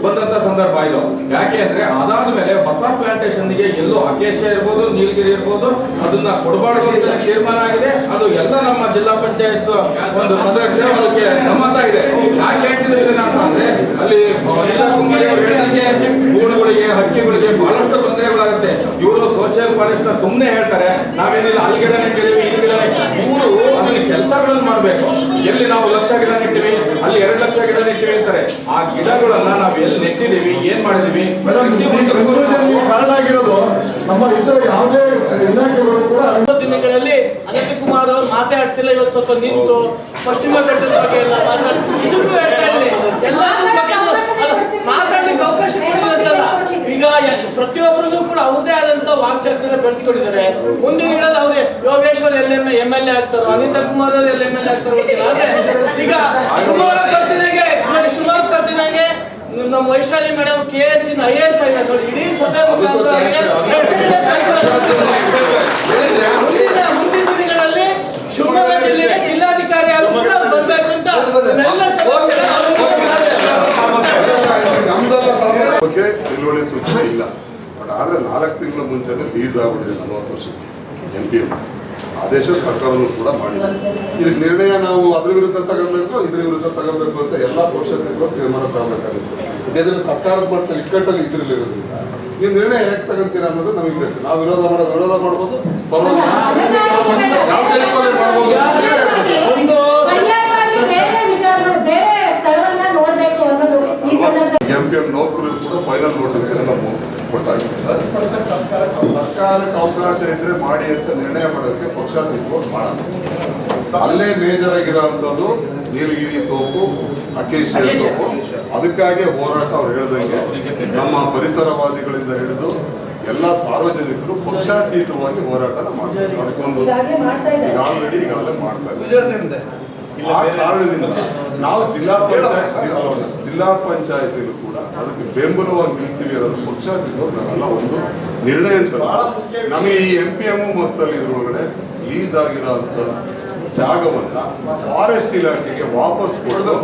[SPEAKER 9] ಬಂದಂತ ಸಂದರ್ಭ ಇದು. ಯಾಕೆ ಅಂದ್ರೆ ಅದಾದ ಮೇಲೆ ಹೊಸ ಪ್ಲಾಂಟೇಶನ್ ಗೆ ಎಲ್ಲೋ ಅಕೇಶಿಯಾ ಇರ್ಬೋದು, ನೀಲಗಿರಿ ಇರ್ಬೋದು, ಅದನ್ನ ಕೊಡಬಾರ್ದು ಅಂತ ತೀರ್ಮಾನ ಆಗಿದೆ. ಅದು ಎಲ್ಲ ನಮ್ಮ ಜಿಲ್ಲಾ ಪಂಚಾಯತ್ ಒಂದು ಸದಸ್ಯರು ಅದಕ್ಕೆ ಸಮ್ಮತ ಇದೆ. ಯಾಕೆ ಹೇಳ್ತಿದ್ರು ಇದನ್ನ ಅಂತಂದ್ರೆ ಅಲ್ಲಿ ಗೂಡುಗಳಿಗೆ, ಹಕ್ಕಿಗಳಿಗೆ ಬಹಳಷ್ಟು ತೊಂದರೆಗಳಾಗುತ್ತೆ. ಇವರು ಸೋಷಿಯಲ್ ಫಾರೆಸ್ಟ್ ಸುಮ್ಮನೆ ಹೇಳ್ತಾರೆ, ನಾವೇನಿಲ್ಲ ಅಲ್ಲಿ ಗಿಡ ನೆಟ್ಟಿದ್ದೀವಿ, ಇಲ್ಲಿ ಗಿಡ ಇವರು ಅದನ್ನ ಕೆಲಸಗಳನ್ನು ಮಾಡಬೇಕು. ಎಲ್ಲಿ ನಾವು 1 ಲಕ್ಷ ಗಿಡ ನೆಟ್ಟಿವಿ, ಅಲ್ಲಿ 2 ಲಕ್ಷ ಗಿಡ ನೆಟ್ಟಿವಿ ಅಂತಾರೆ. ಆ ಗಿಡಗಳನ್ನ ನಾವು ಎಲ್ಲಿ ನೆಟ್ಟಿದೀವಿ, ಏನ್ ಮಾಡಿದೀವಿ,
[SPEAKER 8] ಕಾರಣ ಆಗಿರೋದು ನಮ್ಮ ಇತರ ಯಾವುದೇ ಇಲಾಖೆಗಳು ಕೂಡ
[SPEAKER 3] ದಿನಗಳಲ್ಲಿ ಅನಂತ ಕುಮಾರ್ ಅವರು ಮಾತಾಡ್ತಿಲ್ಲ. ಇವತ್ತು ಸ್ವಲ್ಪ ನಿಂತು ಪಶ್ಚಿಮ ಘಟ್ಟದ ಬಗ್ಗೆ ಎಲ್ಲ ಇದಕ್ಕೂ ಹೇಳ್ತಾ ಇದ್ದೀನಿ. ಎಲ್ಲಾದ್ರ ಬಗ್ಗೆ ಮಾತಾಡ್ಲಿಕ್ಕೆ ಅವಕಾಶ ಕೊಡಿಲ್ಲ. ಈಗ ಪ್ರತಿಯೊಬ್ಬರಿಗೂ ಕೂಡ ಅವ್ರದೇ ಆದಂತ ವಾಕ್ಚಾತುರ್ಯ ಬೆಳೆಸ್ಕೊಂಡಿದ್ದಾರೆ. ಮುಂದಿನ ದಿನದಲ್ಲಿ ಅವ್ರೆ ಯೋಗೇಶ್ವರ್ MLA ಆಗ್ತಾರೋ, ಅನಿತಾ ಕುಮಾರ್ MLA ಆಗ್ತಾರೋ ಗೊತ್ತಿಲ್ಲ. ಆದ್ರೆ ಈಗ ಸುಮಾರು ಬರ್ತಿದಾಗೆ ನೋಡಿ, ಸುಮಾರು ಬರ್ತಿದಾಗೆ ನಮ್ಮ ವೈಶಾಲಿ ಮೇಡಮ್ KS IAS ಆಗಿದ್ದಾರೆ ನೋಡಿ. ಇಡೀ ಸಭೆ ಮುಖಾಂತರ ಮುಂದಿನ ದಿನಗಳಲ್ಲಿ ಶಿವಮೊಗ್ಗ ಜಿಲ್ಲೆಗೆ ಜಿಲ್ಲಾಧಿಕಾರಿ ಆಗಿ ಕೂಡ ಬರ್ಬೇಕಂತ
[SPEAKER 8] ಬಗ್ಗೆ ನಿಲುವಳಿ ಸೂಚನೆ ಇಲ್ಲ. ಬಟ್ ಆದ್ರೆ 4 ತಿಂಗಳ ಮುಂಚೆನೆ ಲೀಸ್ ಆಗ್ಬಿಟ್ಟಿದೆ 40 ವರ್ಷಕ್ಕೆ. MPM ಆದೇಶ ಸರ್ಕಾರವನ್ನು ಕೂಡ ಮಾಡಿದೆ. ಇದಕ್ಕೆ ನಿರ್ಣಯ ನಾವು ಅದ್ರ ವಿರುದ್ಧ ತಗೊಳ್ಬೇಕು, ಇದ್ರ ವಿರುದ್ಧ ತಗೊಳ್ಬೇಕು ಅಂತ ಎಲ್ಲಾ ಪಕ್ಷಗಳು ತೀರ್ಮಾನ ತಗೋಬೇಕಾಗುತ್ತೆ. ಇದರಲ್ಲಿ ಸರ್ಕಾರದ ಮಟ್ಟದಲ್ಲಿ ಇಕ್ಕಟ್ಟಲ್ಲಿ ಇದ್ರಲ್ಲಿರೋದ್ರಿಂದ ನೀವು ನಿರ್ಣಯ ಹೇಗೆ ತಗೊಂತೀರಾ ಅನ್ನೋದು ನಮಗೆ ಬೇಕು. ನಾವು ವಿರೋಧ ಮಾಡ್ಬೋದು, MPM ನೌಕರರು ಕೂಡ ಫೈನಲ್ ನೋಟಿಸ್ ಕೊಟ್ಟಾಗಿದೆ. ಸರ್ಕಾರಕ್ಕೆ ಅವಕಾಶ ಇದ್ರೆ ಮಾಡಿ ಅಂತ ನಿರ್ಣಯ ಮಾಡೋದಕ್ಕೆ ಪಕ್ಷಾತೀತವಾಗಿ ಮಾಡೋಣ. ಅಲ್ಲೇ ಮೇಜರ್ ಆಗಿರೋಂಥದ್ದು ನೀಲಗಿರಿ ತೋಪು, ಅಕೇಶಿಯಾ ತೋಪು. ಅದಕ್ಕಾಗಿ ಹೋರಾಟ ಅವ್ರು ಹೇಳ್ದಂಗೆ ನಮ್ಮ ಪರಿಸರವಾದಿಗಳಿಂದ ಹಿಡಿದು ಎಲ್ಲ ಸಾರ್ವಜನಿಕರು ಪಕ್ಷಾತೀತವಾಗಿ ಹೋರಾಟನ ಮಾಡ್ತಾರೆ. ಅದಕ್ಕೊಂದು ಈಗಾಗಲೇ ಮಾಡ್ತಾ ಇದ್ದಾರೆ. ಆ ಕಾರಣದಿಂದ ನಾವು ಜಿಲ್ಲಾ ಪಂಚಾಯತಿಗೂ ಕೂಡ ಅದಕ್ಕೆ ಬೆಂಬಲವಾಗಿ ನಿಲ್ತೀವಿ ಅನ್ನೋದು ಪಕ್ಷಾತೀತವಾಗಿ ನಾವೆಲ್ಲ ಒಂದು ನಿರ್ಣಯ ಅಂತ. ನಮಗೆ ಈ MPM ಮೊತ್ತದಲ್ಲಿ ಇದ್ರೊಳಗಡೆ ಲೀಸ್ ಆಗಿರೋ ಅಂತ ಜಾಗವನ್ನ ಫಾರೆಸ್ಟ್ ಇಲಾಖೆಗೆ ವಾಪಸ್ ಕೊಡಲು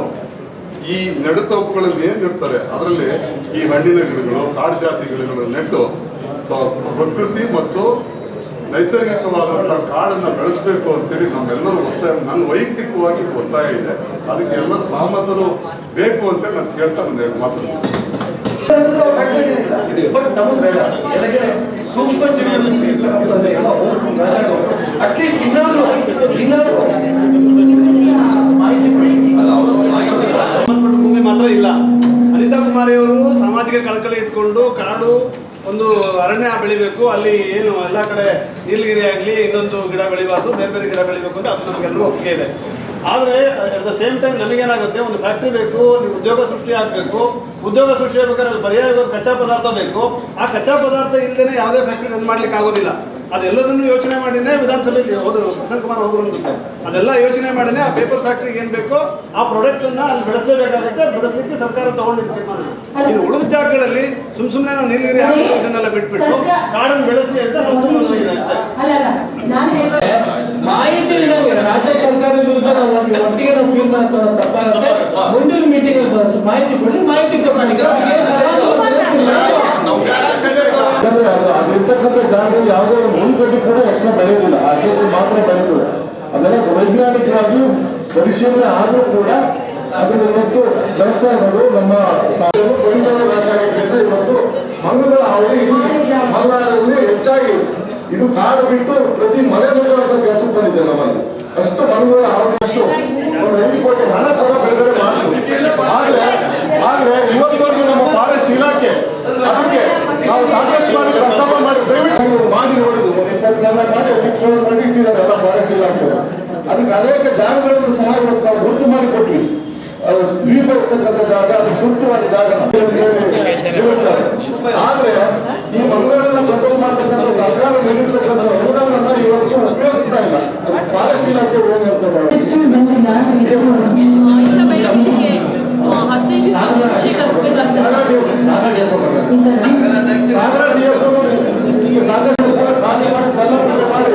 [SPEAKER 8] ಈ ನಡುತೋಪುಗಳಲ್ಲಿ ಏನ್ ಇರ್ತಾರೆ ಅದರಲ್ಲಿ ಈ ಹಣ್ಣಿನ ಗಿಡಗಳು, ಕಾಡು ಜಾತಿ ಗಿಡಗಳನ್ನು ನೆಟ್ಟು ಪ್ರಕೃತಿ ಮತ್ತು ನೈಸರ್ಗಿಕವಾದಂತಹ ಕಾಡನ್ನ ಬೆಳೆಸಬೇಕು ಅಂತೇಳಿ ನಮ್ಮೆಲ್ಲರೂ ಒತ್ತಾಯ, ನನ್ನ ವೈಯಕ್ತಿಕವಾಗಿ ಒತ್ತಾಯ ಇದೆ. ಅದಕ್ಕೆ ಎಲ್ಲರೂ ಸಹಮತರು ಬೇಕು ಅಂತೇಳಿ ನಾನು ಕೇಳ್ತಾ ಮಾತಾಡ್ತೀನಿ.
[SPEAKER 3] ಬಟ್ ನಮಗೆ ಬೇಡ ಎಲ್ಲಗೆ ಸೂಕ್ಷ್ಮ ಜೀವಿಗಳು ಎಲ್ಲ ಅಟ್ಲೀಸ್ಟ್ ಇನ್ನಾದ್ರೂ
[SPEAKER 4] ಭೂಮಿ ಮಾತ್ರ ಇಲ್ಲ. ಅನಿತಾ ಕುಮಾರಿ ಅವರು ಸಾಮಾಜಿಕ ಕಳಕಳಿ ಇಟ್ಕೊಂಡು ಕಾಡು ಒಂದು ಅರಣ್ಯ ಬೆಳಿಬೇಕು, ಅಲ್ಲಿ ಏನು ಎಲ್ಲ ಕಡೆ ನೀಲಗಿರಿ ಆಗಲಿ ಇನ್ನೊಂದು ಗಿಡ ಬೆಳಿಬಾರ್ದು, ಬೇರೆ ಬೇರೆ ಗಿಡ ಬೆಳಿಬೇಕು ಅಂತ ಅದು ನಮಗೆಲ್ಲರೂ ಒಪ್ಪಿಗೆ ಇದೆ. ಆದರೆ ಅಟ್ ದ ಸೇಮ್ ಟೈಮ್ ನಮಗೇನಾಗುತ್ತೆ, ಒಂದು ಫ್ಯಾಕ್ಟ್ರಿ ಬೇಕು, ನೀವು ಉದ್ಯೋಗ ಸೃಷ್ಟಿ ಆಗಬೇಕು. ಉದ್ಯೋಗ ಸೃಷ್ಟಿ ಆಗಬೇಕಾದ್ರೆ ಅಲ್ಲಿ ಪರ್ಯಾಯವಾದ ಕಚ್ಚಾ ಪದಾರ್ಥ ಬೇಕು. ಆ ಕಚ್ಚಾ ಪದಾರ್ಥ ಇಲ್ಲದೇ ಯಾವುದೇ ಫ್ಯಾಕ್ಟ್ರಿ ರನ್ ಮಾಡ್ಲಿಕ್ಕೆ ಆಗೋದಿಲ್ಲ. ಅದೆಲ್ಲದನ್ನು ಯೋಚನೆ ಮಾಡಿನೇ ವಿಧಾನಸಭೆಗೆ ಪ್ರಸನ್ನ ಕುಮಾರ್ ಹೋದ್ರು ಅನ್ಸುತ್ತೆ. ಅದೆಲ್ಲ ಯೋಚನೆ ಮಾಡಿನೇ ಆ ಪೇಪರ್ ಫ್ಯಾಕ್ಟ್ರಿಗೆ ಏನು ಬೇಕೋ ಆ ಪ್ರಾಡಕ್ಟನ್ನು ಅಲ್ಲಿ ಬೆಳೆಸಲೇಬೇಕಾಗುತ್ತೆ. ಅದು ಬೆಳೆಸಲಿಕ್ಕೆ ಸರ್ಕಾರ ತಗೊಂಡಿದ್ದು ತೀರ್ಮಾನ. ಇನ್ನು ಉಳಿದ ಜಾಗಗಳಲ್ಲಿ ಸುಮ್ಮನೆ ನಾವು ನೀಲಗಿರಿ ಹಾಕಿ ಇದನ್ನೆಲ್ಲ ಬಿಟ್ಬಿಟ್ಟು ಕಾಡನ್ನು ಬೆಳೆಸಲಿ ಅಂತ ನಾವು
[SPEAKER 3] ಮಾಹಿತಿ ರಾಜ್ಯ ಸರ್ಕಾರದ ವಿರುದ್ಧ ನಾವು ಒಟ್ಟಿಗೆ ನಾವು ತೀರ್ಮಾನ ತಗೊಳ್ಳೋದು ತಪ್ಪಾಗುತ್ತೆ. ಮುಂದಿನ ಮೀಟಿಂಗ್ ಮಾಹಿತಿ ಕೊಡಿ, ಮಾಹಿತಿ
[SPEAKER 8] ಅದಿರ್ತಕ್ಕಂಥ ಜಾಗದಲ್ಲಿ ಯಾವುದೇ ಒಂದು ಹುಳುಗಡ್ಡೆ ಕೂಡ ಎಕ್ಸ್ಟ್ರಾ ಬೆಳೆಯೋದಿಲ್ಲ. ಆ ಕೇಸ್ ಮಾತ್ರ ಬೆಳೆಯುತ್ತದೆ. ಅದೆಲ್ಲ ವೈಜ್ಞಾನಿಕವಾಗಿ ಪರಿಶೀಲನೆ ಆದರೂ ಕೂಡ ಅದನ್ನ ಇವತ್ತು ಬೆಳೆಸ್ತಾ ಇರೋದು ನಮ್ಮ ಪರಿಸರ ನಾಶ ಆಗಿದ್ದರಿಂದ ಇವತ್ತು ಮಂಗಗಳ ಹಾವಳಿ ಮಲೆನಾಡಿನಲ್ಲಿ ಹೆಚ್ಚಾಗಿ ಇದು ಕಾಡು ಬಿಟ್ಟು ಪ್ರತಿ ಮನೆ ಬಿಡುವಂತ ಕೆಲಸಕ್ಕೆ ಬಂದಿದೆ. ನಮ್ಮಲ್ಲಿ ಅಷ್ಟು ಮಂಗಗಳ ಹಾವಳಿ, ಅಷ್ಟು ಒಂದು 5 ಕೋಟಿ ಹಣ ಕೂಡ ಬಿಡುಗಡೆ ಮಾಡ್ತೀವಿ. ಆದ್ರೆ ಇವತ್ತವರೆಗೂ ನಮ್ಮ ಫಾರೆಸ್ಟ್ ಇಲಾಖೆ ಅದಕ್ಕೆ ನಾವು ಸಾಕಷ್ಟು ಮಾಡಿ ಪ್ರಸ್ತಾಪ ಮಾಡಿ ದಯವಿಟ್ಟು ಮಾಡಿ ನೋಡಿದ್ರು. 20 ಮಾಡಿ ಇಟ್ಟಿದ್ದಾರೆ ಎಲ್ಲ ಫಾರೆಸ್ಟ್ ಇಲಾಖೆ. ಅದಕ್ಕೆ ಅನೇಕ ಜಾಗಗಳನ್ನು ಸಹ ಇವತ್ತು ನಾವು ಗುರುತು ಮಾಡಿ ಕೊಟ್ವಿ. ದ್ವೀಪ ಇರ್ತಕ್ಕಂಥ ಜಾಗ, ಅದು ಸೂಕ್ತವಾದ ಜಾಗ ತಿಳಿಸ್ತಾರೆ. ಆದ್ರೆ ಈ ಮಂಗಳನ್ನ ಕಂಟ್ರೋಲ್ ಮಾಡ್ತಕ್ಕಂಥ ಸರ್ಕಾರ ನೀಡಿರ್ತಕ್ಕಂಥ ಅನುದಾನನ ಇವತ್ತು ಉಪಯೋಗಿಸ್ತಾ ಇಲ್ಲ. ಫಾರೆಸ್ಟ್ ಇಲಾಖೆ ಸಾಕಷ್ಟು ಕೂಡ ಖಾಲಿ ಮಾಡಿ ಚಲ್ಲಪತ್ರ ಮಾಡಿ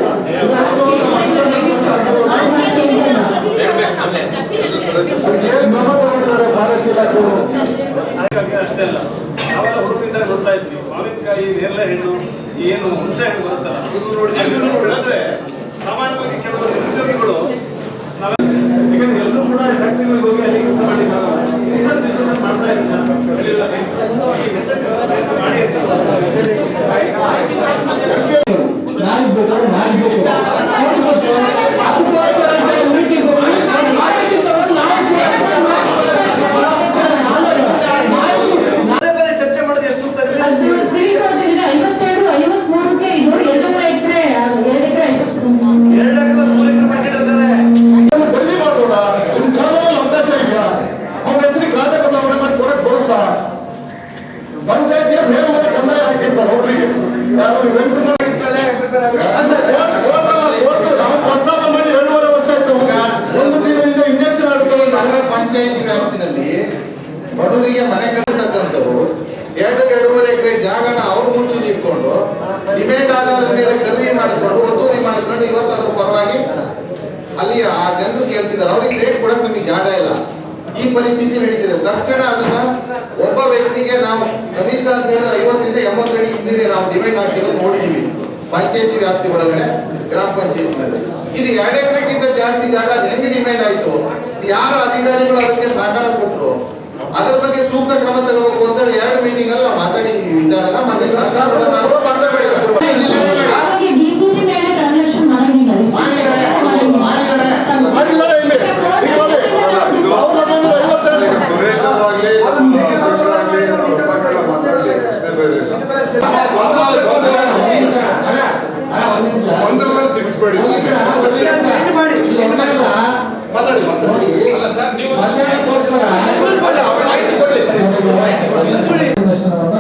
[SPEAKER 8] ಕ್ರಮ ತಗೊಂಡಿದ್ದಾರೆ ಫಾರೆಸ್ಟ್ ಇಲಾಖೆಯವರು.
[SPEAKER 4] ಅಷ್ಟೇ ಅಲ್ಲ, ನಾವೆಲ್ಲ ಹುಡುಗಿದ್ದಾಗ ನೋಡ್ತಾ ಇದ್ವಿ ಮಾವಿನಕಾಯಿ, ನೇರಳೆ ಹಣ್ಣು, ಏನು ಹುಣಸೆ ಹಣ್ಣು ಬರುತ್ತಲ್ಲ ಅದನ್ನು ನೋಡಿ ಬೆಳೆದ್ರೆ ಸಾಮಾನ್ಯವಾಗಿ ಕೆಲವು ಉದ್ಯೋಗಿಗಳು ಯಾಕಂದ್ರೆ ಎಲ್ಲರೂ ಕೂಡ ಫ್ಯಾಕ್ಟ್ರಿಗಳಿಗೆ ಹೋಗಿ ಅಲ್ಲಿ ಕೆಲಸ ಮಾಡಲಿಕ್ಕಾಗಲ್ಲ. ಸೀಸನ್ ಬಿಸ್ನೆಸ್ ಮಾಡ್ತಾ
[SPEAKER 3] ನಾಲ್ಕು
[SPEAKER 10] ಬಡವರಿಗೆ ಮನೆ ಕಟ್ಟತಕ್ಕಂಥವ್ರು 2-2.5 ಎಕರೆ ಜಾಗನ ಅವ್ರು ಮುಂಚೂಣಿ ಇಟ್ಕೊಂಡು ಡಿಮ್ಯಾಂಡ್ ಆಧಾರದ ಮೇಲೆ ಖರೀದಿ ಮಾಡಿಕೊಂಡು ಒತ್ತುವರಿ ಮಾಡಿಕೊಂಡು ಇವತ್ತು ಅದ್ರ ಪರವಾಗಿ ಅಲ್ಲಿ ಆ ಜನರು ಕೇಳ್ತಿದ್ದಾರೆ, ಅವ್ರಿಗೆ ಸೈಟ್ ಕೊಡಕ್ಕೆ ನಮಗೆ ಜಾಗ ಇಲ್ಲ. ಈ ಪರಿಸ್ಥಿತಿ ನಡೀತಿದೆ. ತಕ್ಷಣ ಅದನ್ನ ಒಬ್ಬ ವ್ಯಕ್ತಿಗೆ ನಾವು ಕನಿಷ್ಠ ಅಂತ ಹೇಳಿದ್ರೆ 50 ಇಂದ 80 ಅಡಿ ಹಿಂದಿನ ನಾವು ಡಿಮ್ಯಾಂಡ್ ಹಾಕಿರೋದು ನೋಡಿದೀವಿ ಪಂಚಾಯತಿ ವ್ಯಾಪ್ತಿ ಒಳಗಡೆ, ಗ್ರಾಮ ಪಂಚಾಯತಿ. ಇದು 2 ಎಕರೆಗಿಂತ ಜಾಸ್ತಿ ಜಾಗ ಅದು ಹೆಂಗೆ ಡಿಮ್ಯಾಂಡ್ ಆಯ್ತು? ಯಾರು ಅಧಿಕಾರಿಗಳು ಅದಕ್ಕೆ ಸಹಕಾರ ಕೊಟ್ಟರು, ಅದ್ರ ಬಗ್ಗೆ ಸೂಕ್ತ ಕ್ರಮ ತಗೋಬೇಕು ಅಂತ ಹೇಳಿ 2 ಮೀಟಿಂಗ್ ಅಲ್ಲಿ ನಾವು ಮಾತಾಡಿದೀವಿ. ವಿಚಾರನ ಮತ್ತೆ ಶಾಸಕರು ಪತ್ರ ಮಾಡಿದ್ದಾರೆ.
[SPEAKER 6] ಹಾಗಾಗಿ ಡಿಸಿಪಿ ಮೇಲೆ ಟ್ರಾನ್ಸಾಕ್ಷನ್ ಮಾಡಿದ್ದಾರೆ.
[SPEAKER 8] ಸುರೇಶ್ ಅವರಾಗ್ಲಿ ಅಧ್ಯಕ್ಷರಾಗ್ಲಿ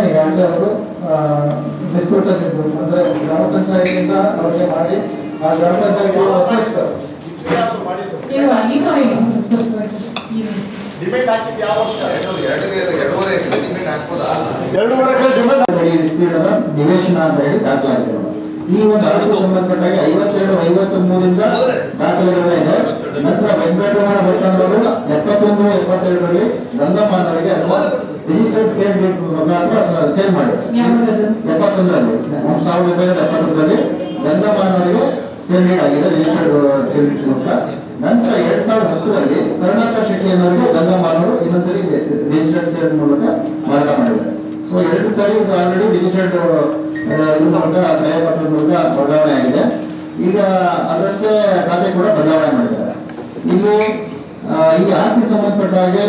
[SPEAKER 5] ಈಗಾಗಲೇ ಅವರು ಡಿಸ್ಪ್ಯೂಟ್ ಆಗಿದ್ದು ಅಂದ್ರೆ ಗ್ರಾಮ ಪಂಚಾಯತಿಯಿಂದ ಅವ್ರಿಗೆ ಮಾಡಿ ಆ ಗ್ರಾಮ ಪಂಚಾಯತಿ
[SPEAKER 1] ಡಿಮ್ಯಾಂಡ್ ಹಾಕಿದ್ದು ಯಾವ ವರ್ಷ?
[SPEAKER 10] 2.5 ಎಕರೆ ಡಿಮ್ಯಾಂಡ್ ಹಾಕ್ಬೋದಾ?
[SPEAKER 1] 2.5 ಎಕರೆ ಡಿಮ್ಯಾಂಡ್
[SPEAKER 5] ವಿಸ್ತೀರ್ಣದ ನಿವೇಶನ ಅಂತ ಹೇಳಿ ದಾಖಲಾಗಿದೆ. ಈ ಒಂದು ಅದಕ್ಕೆ ಸಂಬಂಧಪಟ್ಟಾಗಿ 52-53 ದಾಖಲೆಗಳಿದೆ. ನಂತರ ವೆಂಕಟರಮಣ ಭಟ್ಟನವರು 71-72ರಲ್ಲಿ ಗಂಗಮ್ಮನವರಿಗೆ ಅಥವಾ ರಿಜಿಸ್ಟರ್ಡ್ ಸೇಲ್ ಡೇಟ್ ಮುಖಾಂತರ ಸೇಲ್ ಮಾಡಿದ್ದಾರೆ. 71ರಲ್ಲಿ 1971ರಲ್ಲಿ ಗಂಗಮ್ಮನವರಿಗೆ ಸೇಲ್ ಡೇಟ್ ಆಗಿದೆ, ರಿಜಿಸ್ಟರ್ಡ್ ಸೇಲ್ ಡೇಟ್ ಮೂಲಕ. ನಂತರ 2010ರಲ್ಲಿ ಕರುಣಾಕರ್ ಶೆಟ್ಟಿ ಅನ್ನೋರಿಗೆ ಗಂಗಮ್ಮನವರು ಇನ್ನೊಂದ್ಸರಿ ರಿಜಿಸ್ಟರ್ಡ್ ಸೇಲ್ ಮೂಲಕ ಮಾರಾಟ ಮಾಡಿದ್ದಾರೆ. ಸೊ 2 ಸಾರಿ ಇದು ಆಲ್ರೆಡಿ ಡಿಜಿಟಲ್ ಮೂಲಕ ನ್ಯಾಯಪತ್ರದ ಮೂಲಕ ಬದಲಾವಣೆ ಆಗಿದೆ. ಈಗ ಅದಕ್ಕೆ ಖಾತೆ ಕೂಡ ಬದಲಾವಣೆ ಮಾಡಿದ್ದಾರೆ. ಇಲ್ಲಿ ಈಗ ಆಸ್ತಿ ಸಂಬಂಧಪಟ್ಟ ಹಾಗೆ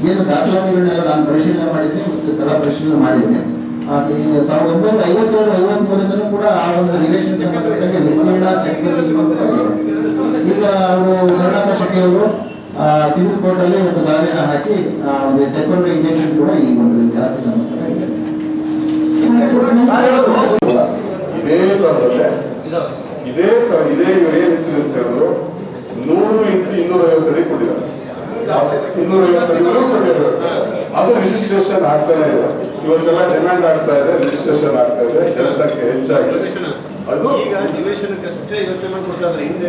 [SPEAKER 5] ಏನು ದಾಖಲಾತಿಗಳನ್ನೆಲ್ಲ ನಾನು ಪರಿಶೀಲನೆ ಮಾಡಿದ್ದೀನಿ ಮತ್ತೆ ಸ್ಥಳ ಪರಿಶೀಲನೆ ಮಾಡಿದ್ದೀನಿ. 1952-53 ಕೂಡ ಆ ಒಂದು ನಿವೇಶನ ಸಂಬಂಧಪಟ್ಟಾಗ ವಿಸ್ತೀರ್ಣ ಚೆಕ್ ಈಗ ಅವರು ಕರುಣಾಕರ್ ಶೆಟ್ಟಿ ಅವರು ಸಿವಿಲ್ ಕೋರ್ಟ್ ಅಲ್ಲಿ ಒಂದು ದಾವೆನ ಹಾಕಿ ಒಂದು ಟೆಂಪರರಿ ಇಂಜೆಕ್ಷನ್ ಕೂಡ ಈ ಒಂದು ಆಸ್ತಿ ಸಂಬಂಧಪಟ್ಟಾಗಿದೆ.
[SPEAKER 8] ಇದೇ ತರದಲ್ಲೇ ಇದೇ ಏನ್ ಇನ್ಸಿಡೆನ್ಸ್ ಹೇಳಿದ್ರು 100 × 250 ಅಡಿ ಕೊಟ್ಟಿದ್ದಾರೆ. 250 ಅಡಿ ಕೊಟ್ಟಿದ್ದಾರೆ. ಅದು ರಿಜಿಸ್ಟ್ರೇಷನ್ ಆಗ್ತಾನೆ ಇದೆ. ಇವತ್ತೆಲ್ಲ ಡಿಮ್ಯಾಂಡ್ ಆಗ್ತಾ ಇದೆ, ರಿಜಿಸ್ಟ್ರೇಷನ್ ಆಗ್ತಾ ಇದೆ, ಜನಸಂಖ್ಯೆ ಹೆಚ್ಚಾಗಿದೆ. ಅದು
[SPEAKER 4] ಈಗ ನಿವೇಶನಕ್ಕಷ್ಟೇ ಇವತ್ತು ಪೇಮೆಂಟ್ ಕೊಡ್ತಾರೆ, ಹಿಂದೆ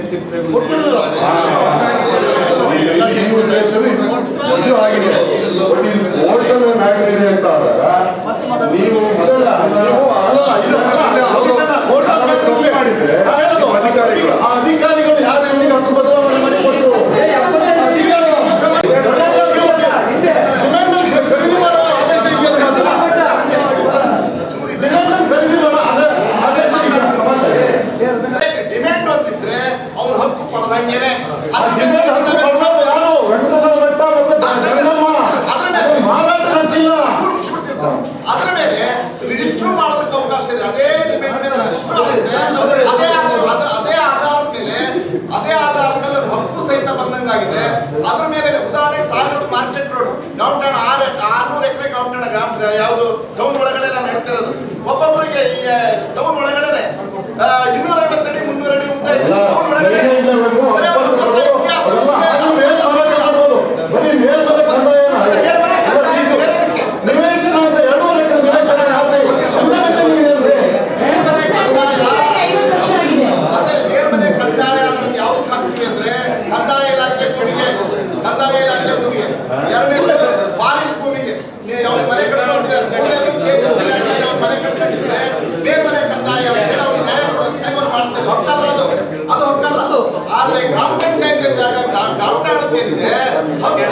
[SPEAKER 8] ಹೋಟೆಲ್ ಮ್ಯಾಗ್ನಿದೆ ಅಂತ ಆದಾಗ ನೀವು
[SPEAKER 1] ಅಧಿಕಾರಿಗಳು ಯಾರು ನಿಮಗೆ ಹಕ್ಕು ಬದಲಾವಣೆ ಮಾಡಿ ಕೊಟ್ಟರು? ಖರೀದಿ ಮಾಡೋ ಆದೇಶ ಇದೆಯಲ್ಲ, ಖರೀದಿ ಮಾಡೋ ಆದೇಶ ಡಿಮ್ಯಾಂಡ್ ಅಂತಿದ್ರೆ ಅವ್ರ ಹಕ್ಕು ಪಡೆದಂಗೆನೆ. ಅದ್ರ ಮೇಲೆ ರಿಜಿಸ್ಟರ್ ಮಾಡೋದಕ್ಕೆ ಅವಕಾಶ ಇದೆ. ಅದೇ ಡಿಮ್ಯಾಂಡ್ ಮೇಲೆ ರಿಜಿಸ್ಟರ್ ಆಗುತ್ತೆ. ಅದೇ ಆಧಾರದ ಮೇಲೆ ಹಕ್ಕು ಸಹಿತ ಬಂದಂಗಾಗಿದೆ. ಅದ್ರ ಮೇಲೆ ಉದಾಹರಣೆಗೆ ಸಾಗರದ ಮಾರ್ಕೆಟ್ ರೋಡ್ ಗೌಂಟಣ 600 ಎಕರೆ ಗೌಂಟಣ ಯಾವುದು ಟೌನ್ ಒಳಗಡೆ ನಾನು ಹೇಳ್ತಿರೋದು. ಒಬ್ಬೊಬ್ಬರಿಗೆ ಈ ಟೌನ್ ಒಳಗಡೆ 250 ಅಡಿ 300 ಅಡಿ ಉದ್ದ ಇದೆ. ಟೌನ್ ಒಳಗಡೆ ಫಾರೆಸ್ಟ್ ಭೂಮಿಗೆ ಮನೆ ಮನೆ ಕಟ್ಟಿದ್ರೆ ಬೇರೆ ಮನೆ ಕಂದಾಯ ಅವ್ರಿಗೆ ನ್ಯಾಯ ಕೊಡೋದು ಮಾಡ್ತಾರೆ. ಹಕ್ಕಲ್ಲ ಅದು ಹಕ್ಕಲ್ಲ. ಆದ್ರೆ ಗ್ರಾಮ ಪಂಚಾಯತಿ ಜಾಗ ಗಾಂವಟಾಣಕ್ಕೆ ಏನಿದೆ ಹಕ್ಕು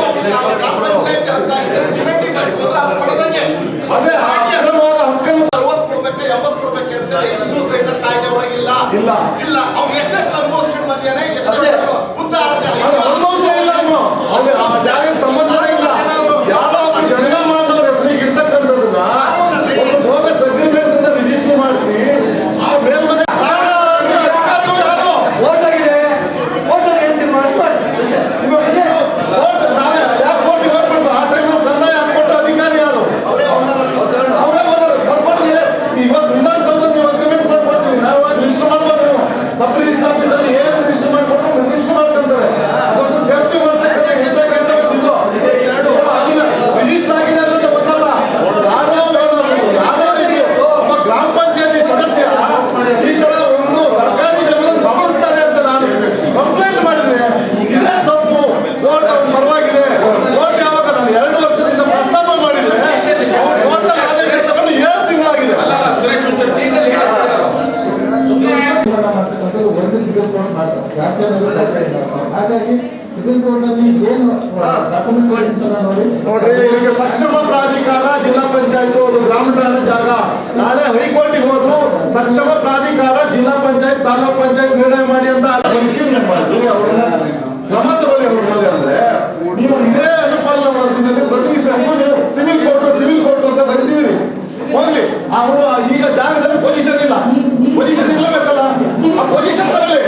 [SPEAKER 1] ಗ್ರಾಮ ಪಂಚಾಯತಿ ಹಕ್ಕಾಗಿದೆ. ಡಿಮ್ಯಾಂಡಿಂಗ್ ಮಾಡಿಕೊಂಡ್ರೆ ಅದು ಪಡೆದಂಗೆ 60 ಕೊಡ್ಬೇಕು 80 ಕೊಡ್ಬೇಕು ಅಂತ ಇನ್ನೂ ಸಹಿತ ಕಾಯ್ದೆ ಒಳಗಿಲ್ಲ. ಇಲ್ಲ ಅವ್ನು ಎಷ್ಟೆಷ್ಟು ಅನುಭವಿಸ್ಕೊಂಡು ಬಂದಿದ್ದಾನೆ, ಎಷ್ಟು ಉದ್ದ
[SPEAKER 5] ಸಂಬಂಧ ಇಲ್ಲ. ಹೆಸರಿಗಿರ್ತಕ್ಕಂಥದ್ದನ್ನ ಬೋಗಸ್ ಅಗ್ರಿಮೆಂಟ್ ರಿಜಿಸ್ಟರ್ ಮಾಡಿಸಿ ಆ ಮೇಲ್ಮನೆ
[SPEAKER 3] ಓಟ್ ಆಗಿದೆ
[SPEAKER 1] ನೋಡ್ರಿ, ಇದಕ್ಕೆ ಸಕ್ಷಮ ಪ್ರಾಧಿಕಾರ ಜಿಲ್ಲಾ ಪಂಚಾಯತ್ ಒಂದು ಗ್ರಾಮ ಠಾಣೆ ಜಾಗ. ನಾಳೆ ಹೈಕೋರ್ಟಿಗೆ ಹೋದ್ರು ಸಕ್ಷಮ ಪ್ರಾಧಿಕಾರ ಜಿಲ್ಲಾ ಪಂಚಾಯತ್ ತಾಲೂಕ್ ಪಂಚಾಯತ್ ನಿರ್ಣಯ ಮಾಡಿ ಅಂತ ಪರಿಶೀಲನೆ ಮಾಡಿ ಅವ್ರನ್ನ ಕ್ರಮ ತಗೊಳ್ಳಿ. ಅವ್ರ ಮೇಲೆ ಅಂದ್ರೆ ನೀವು ಇದೇ ಅನುಪಾಲನಾ ವರದಿನಲ್ಲಿ ಪ್ರತಿ ಸಿವಿಲ್ ಕೋರ್ಟ್ ಅಂತ ಬರೀತೀವಿ. ಹೋಗ್ಲಿ, ಅವನು ಈಗ ಜಾಗದಲ್ಲಿ ಪೊಸಿಷನ್ ಇಲ್ಲ, ಪೊಸಿಷನ್ ಇಲ್ಲಬೇಕಲ್ಲ, ಆ ಪೊಸಿಷನ್ ತಗೊಳ್ಳಿ.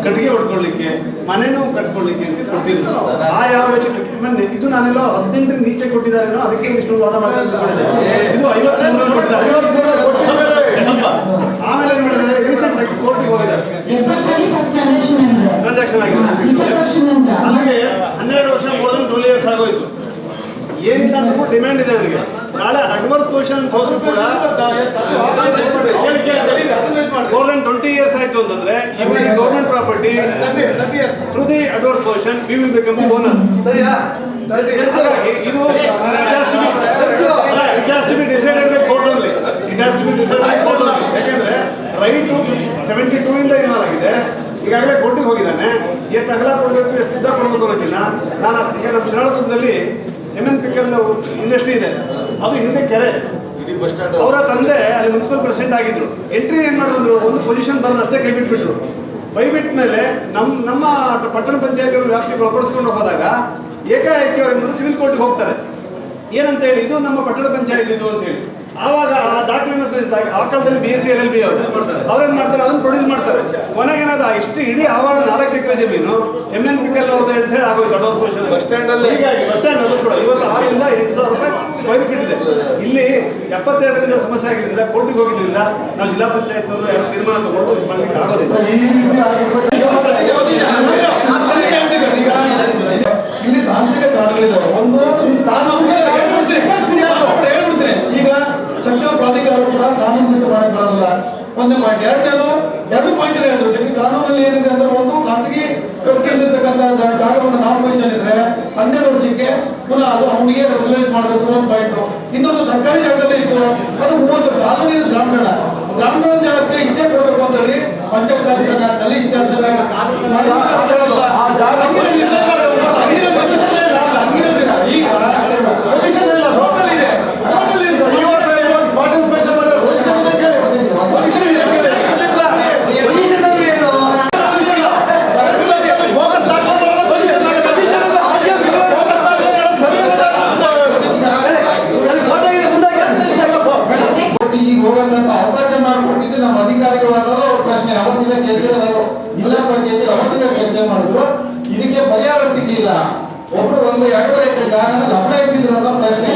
[SPEAKER 4] ಕಟ್ಟಿಗೆ ಹೊಡ್ಕೊಳ್ಳಿಕ್ಕೆ, ಮನೆನೂ ಕಟ್ಕೊಳ್ಳಿಕ್ಕೆ ಅಂತ ಕೊಡ್ತಿದ್ರು. ಆ ಯಾವ ಯೋಚನೆ ಮೊನ್ನೆ ಇದು ನಾನೆಲ್ಲ 18ರಿಂದ ಈಚೆ ಕೊಟ್ಟಿದ್ದಾರೇನೋ, ಅದಕ್ಕೆ ಇಷ್ಟು ವಾದ ಮಾಡಿದ್ದಾರೆ. ಇದು 53 ಕೊಡ್ತಾರೆ. ಆಮೇಲೆ ಏನ್ ಮಾಡಿದ್ದಾರೆ, ರೀಸೆಂಟ್ ಆಗಿ ಕೋರ್ಟಿಗೆ ಹೋಗಿದ್ದಾರೆ, ಟ್ರಾನ್ಸಾಕ್ಷನ್ ಆಗಿದೆ. ಅಲ್ಲಿಗೆ 12 ವರ್ಷ ಮೋರ್ ದನ್ 12 years ಆಗೋಯ್ತು. ಏನಿಲ್ಲ ಅಂದ್ರೂ ಡಿಮ್ಯಾಂಡ್ ಇದೆ ನನಗೆ. ನಾಳೆ ಅಡ್ವರ್ಸ್ ಪೊಸಿಷನ್ ಅಂತ ಹೋದ್ರು ಕೂಡ ಮೋರ್ ದನ್ 20 years ಆಯ್ತು ಅಂತಂದ್ರೆ ಇವರಿಗೆ government property through the adverse position we will become the owner. ಹಾಗಾಗಿ ಇದು it has to be decided by court only. It has to be decided by court only. ಯಾಕೆಂದ್ರೆ ರೈಟ್ 72 ಇಂದ ಇನ್ವಾಲ್ವ್ ಆಗಿದೆ. ಈಗಾಗಲೇ ಕೋರ್ಟಿಗೆ ಹೋಗಿದ್ದಾನೆ. ಎಷ್ಟು ಅಗಲ ಕೊಡಬೇಕು, ಎಷ್ಟು ಉದ್ದ ಕೊಡಬೇಕು ಅನ್ನೋದಿಲ್ಲ. ನಾನು ಈಗ ನಮ್ಮ ಶಿರಾಳಕೊಪ್ಪದಲ್ಲಿ MN ಪಿಕಲ್ ಇಂಡಸ್ಟ್ರಿ ಇದೆ, ಅದು ಹಿಂದೆ ಕೆರೆ. ಅವರ ತಂದೆ ಅಲ್ಲಿ ಮುನ್ಸಿಪಲ್ ಪ್ರೆಸಿಡೆಂಟ್ ಆಗಿದ್ರು. ಎಂಟ್ರಿ ಏನ್ ಮಾಡಿದ್ರು, ಒಂದು ಪೊಸಿಷನ್ ಬರೋದು ಅಷ್ಟೇ ಕೈ ಬಿಟ್ಬಿಟ್ರು. ಕೈ ಬಿಟ್ಟ ಮೇಲೆ ನಮ್ಮ ಪಟ್ಟಣ ಪಂಚಾಯತ್ ವ್ಯಾಪ್ತಿ ಒಳಪಡಿಸ್ಕೊಂಡು ಹೋದಾಗ ಏಕಾಏಕಿ ಅವ್ರ ಸಿವಿಲ್ ಕೋರ್ಟ್ಗೆ ಹೋಗ್ತಾರೆ. ಏನಂತ ಹೇಳಿ, ಇದು ನಮ್ಮ ಪಟ್ಟಣ ಪಂಚಾಯತ್ ಇದು ಅಂತ ಹೇಳಿ. ಆವಾಗ ಆ ದಾಖಲೆಯನ್ನು ಆ ಕಾಲದಲ್ಲಿ BSc LLB ಅವ್ರೇನ್ ಮಾಡ್ತಾರೆ, ಅದನ್ನ ಪ್ರೊಡ್ಯೂಸ್ ಮಾಡ್ತಾರೆ. ಕೊನೆಗೇನಾದ್ರು ಇಷ್ಟು ಇಡೀ ಆವರಣ 4 ಎಕರೆ ಜಮೀನು MN ಪಿಕಲ್ ಅವ್ರದ್ದು ಅಂತ ಹೇಳಿ ಆಗೋಯ್ತು. ಅಡ್ವಾನ್ಸ್ ಪೊಸಿಷನ್ ಬಸ್ ಸ್ಟ್ಯಾಂಡ್ ಅಲ್ಲಿ. ಹೀಗಾಗಿ ಬಸ್ ಸ್ಟ್ಯಾಂಡ್ ಅದು ಕೂಡ ಇವತ್ತು 6 ರಿಂದ 8,000 ರೂಪಾಯಿ ಸ್ಕ್ವೇರ್ ಫೀಟ್ ಇದೆ. ಇಲ್ಲಿ 72ರಿಂದ ಸಮಸ್ಯೆ ಆಗಿದ್ದರಿಂದ ಕೋರ್ಟಿಗೆ ಹೋಗಿದ್ರಿಂದ ನಾವು ಜಿಲ್ಲಾ ಪಂಚಾಯತ್ ಯಾರು ತೀರ್ಮಾನ ತಗೊಂಡು ಮಾಡ್ಲಿಕ್ಕೆ ಆಗೋದಿಲ್ಲ.
[SPEAKER 1] ಇಲ್ಲಿ ತಾಂತ್ರಿಕ ಕಾರಣಗಳಿದ್ದಾವೆ. ಒಂದು ಹೇಳ್ಬಿಡ್ತೀನಿ, ಈಗ ಸಕ್ಷಮ ಪ್ರಾಧಿಕಾರ ಕೂಡ ಕಾನೂನು ಬಿಟ್ಟು ಮಾಡಕ್ ಬರೋದಿಲ್ಲ. ಒಂದೇ ಪಾಯಿಂಟ್. ಎರಡನೇದು 2 ಪಾಯಿಂಟ್ ಹೇಳಿದ್ರು. ಕಾನೂನಲ್ಲಿ ಏನಿದೆ ಅಂದ್ರೆ, ಒಂದು ಖಾಸಗಿ ವ್ಯಕ್ತಿಯಲ್ಲಿರ್ತಕ್ಕಂಥ ಜಾಗವನ್ನು ನಾಮಿನೇಷನ್ ಇದ್ರೆ 12 ವರ್ಷಕ್ಕೆ ಪುನಃ ಅದು ಅವನಿಗೆ ರೆಗ್ಯುಲೈಸ್ ಮಾಡಬೇಕು, ಒಂದು ಪಾಯಿಂಟ್. ಇನ್ನೊಂದು ಸರ್ಕಾರಿ ಜಾಗದಲ್ಲಿ ಇತ್ತು, ಅದು 30 ವರ್ಷ. ಆಲ್ರೆಡಿ ಇದು ಗ್ರಾಮೀಣ ಜಾಗಕ್ಕೆ ಇಚ್ಛೆ ಕೊಡಬೇಕು ಅಂತ ಹೇಳಿ ಪಂಚಾಯತ್ ರಾಜ್ನಲ್ಲಿ ಇಚ್ಛೆ ಈಗ ಪೊಸಿಷನ್ ಇಲ್ಲ, ಟೋಟಲ್ ಇದೆ. ಸ್ಪಾಟ್ ಇನ್ಸ್ಪೆಕ್ಷನ್ ಮಾಡಿದ್ರೆ ಪೊಸಿಷನ್ ಇದೆ.
[SPEAKER 10] ಈಗ ಹೋಗಂತ ಅವಕಾಶ ಮಾಡಿಕೊಟ್ಟಿದ್ದು ನಮ್ಮ ಅಧಿಕಾರಿಗಳು ಅನ್ನೋದು ಅವ್ರ ಪ್ರಶ್ನೆ. ಅವತ್ತಿನ ಗೆದ್ದರು ಜಿಲ್ಲಾ ಪಂಚಾಯತಿ ಅವತ್ತಿನ ಚರ್ಚೆ ಮಾಡಿದ್ರು. ಇದಕ್ಕೆ ಪರಿಹಾರ ಸಿಗ್ಲಿಲ್ಲ. ಒಬ್ರು 1-2 ಎಕರೆ ಜಾಗನ ಲಭಾಯಿಸಿದ್ರು ಅನ್ನೋ ಪ್ರಶ್ನೆ.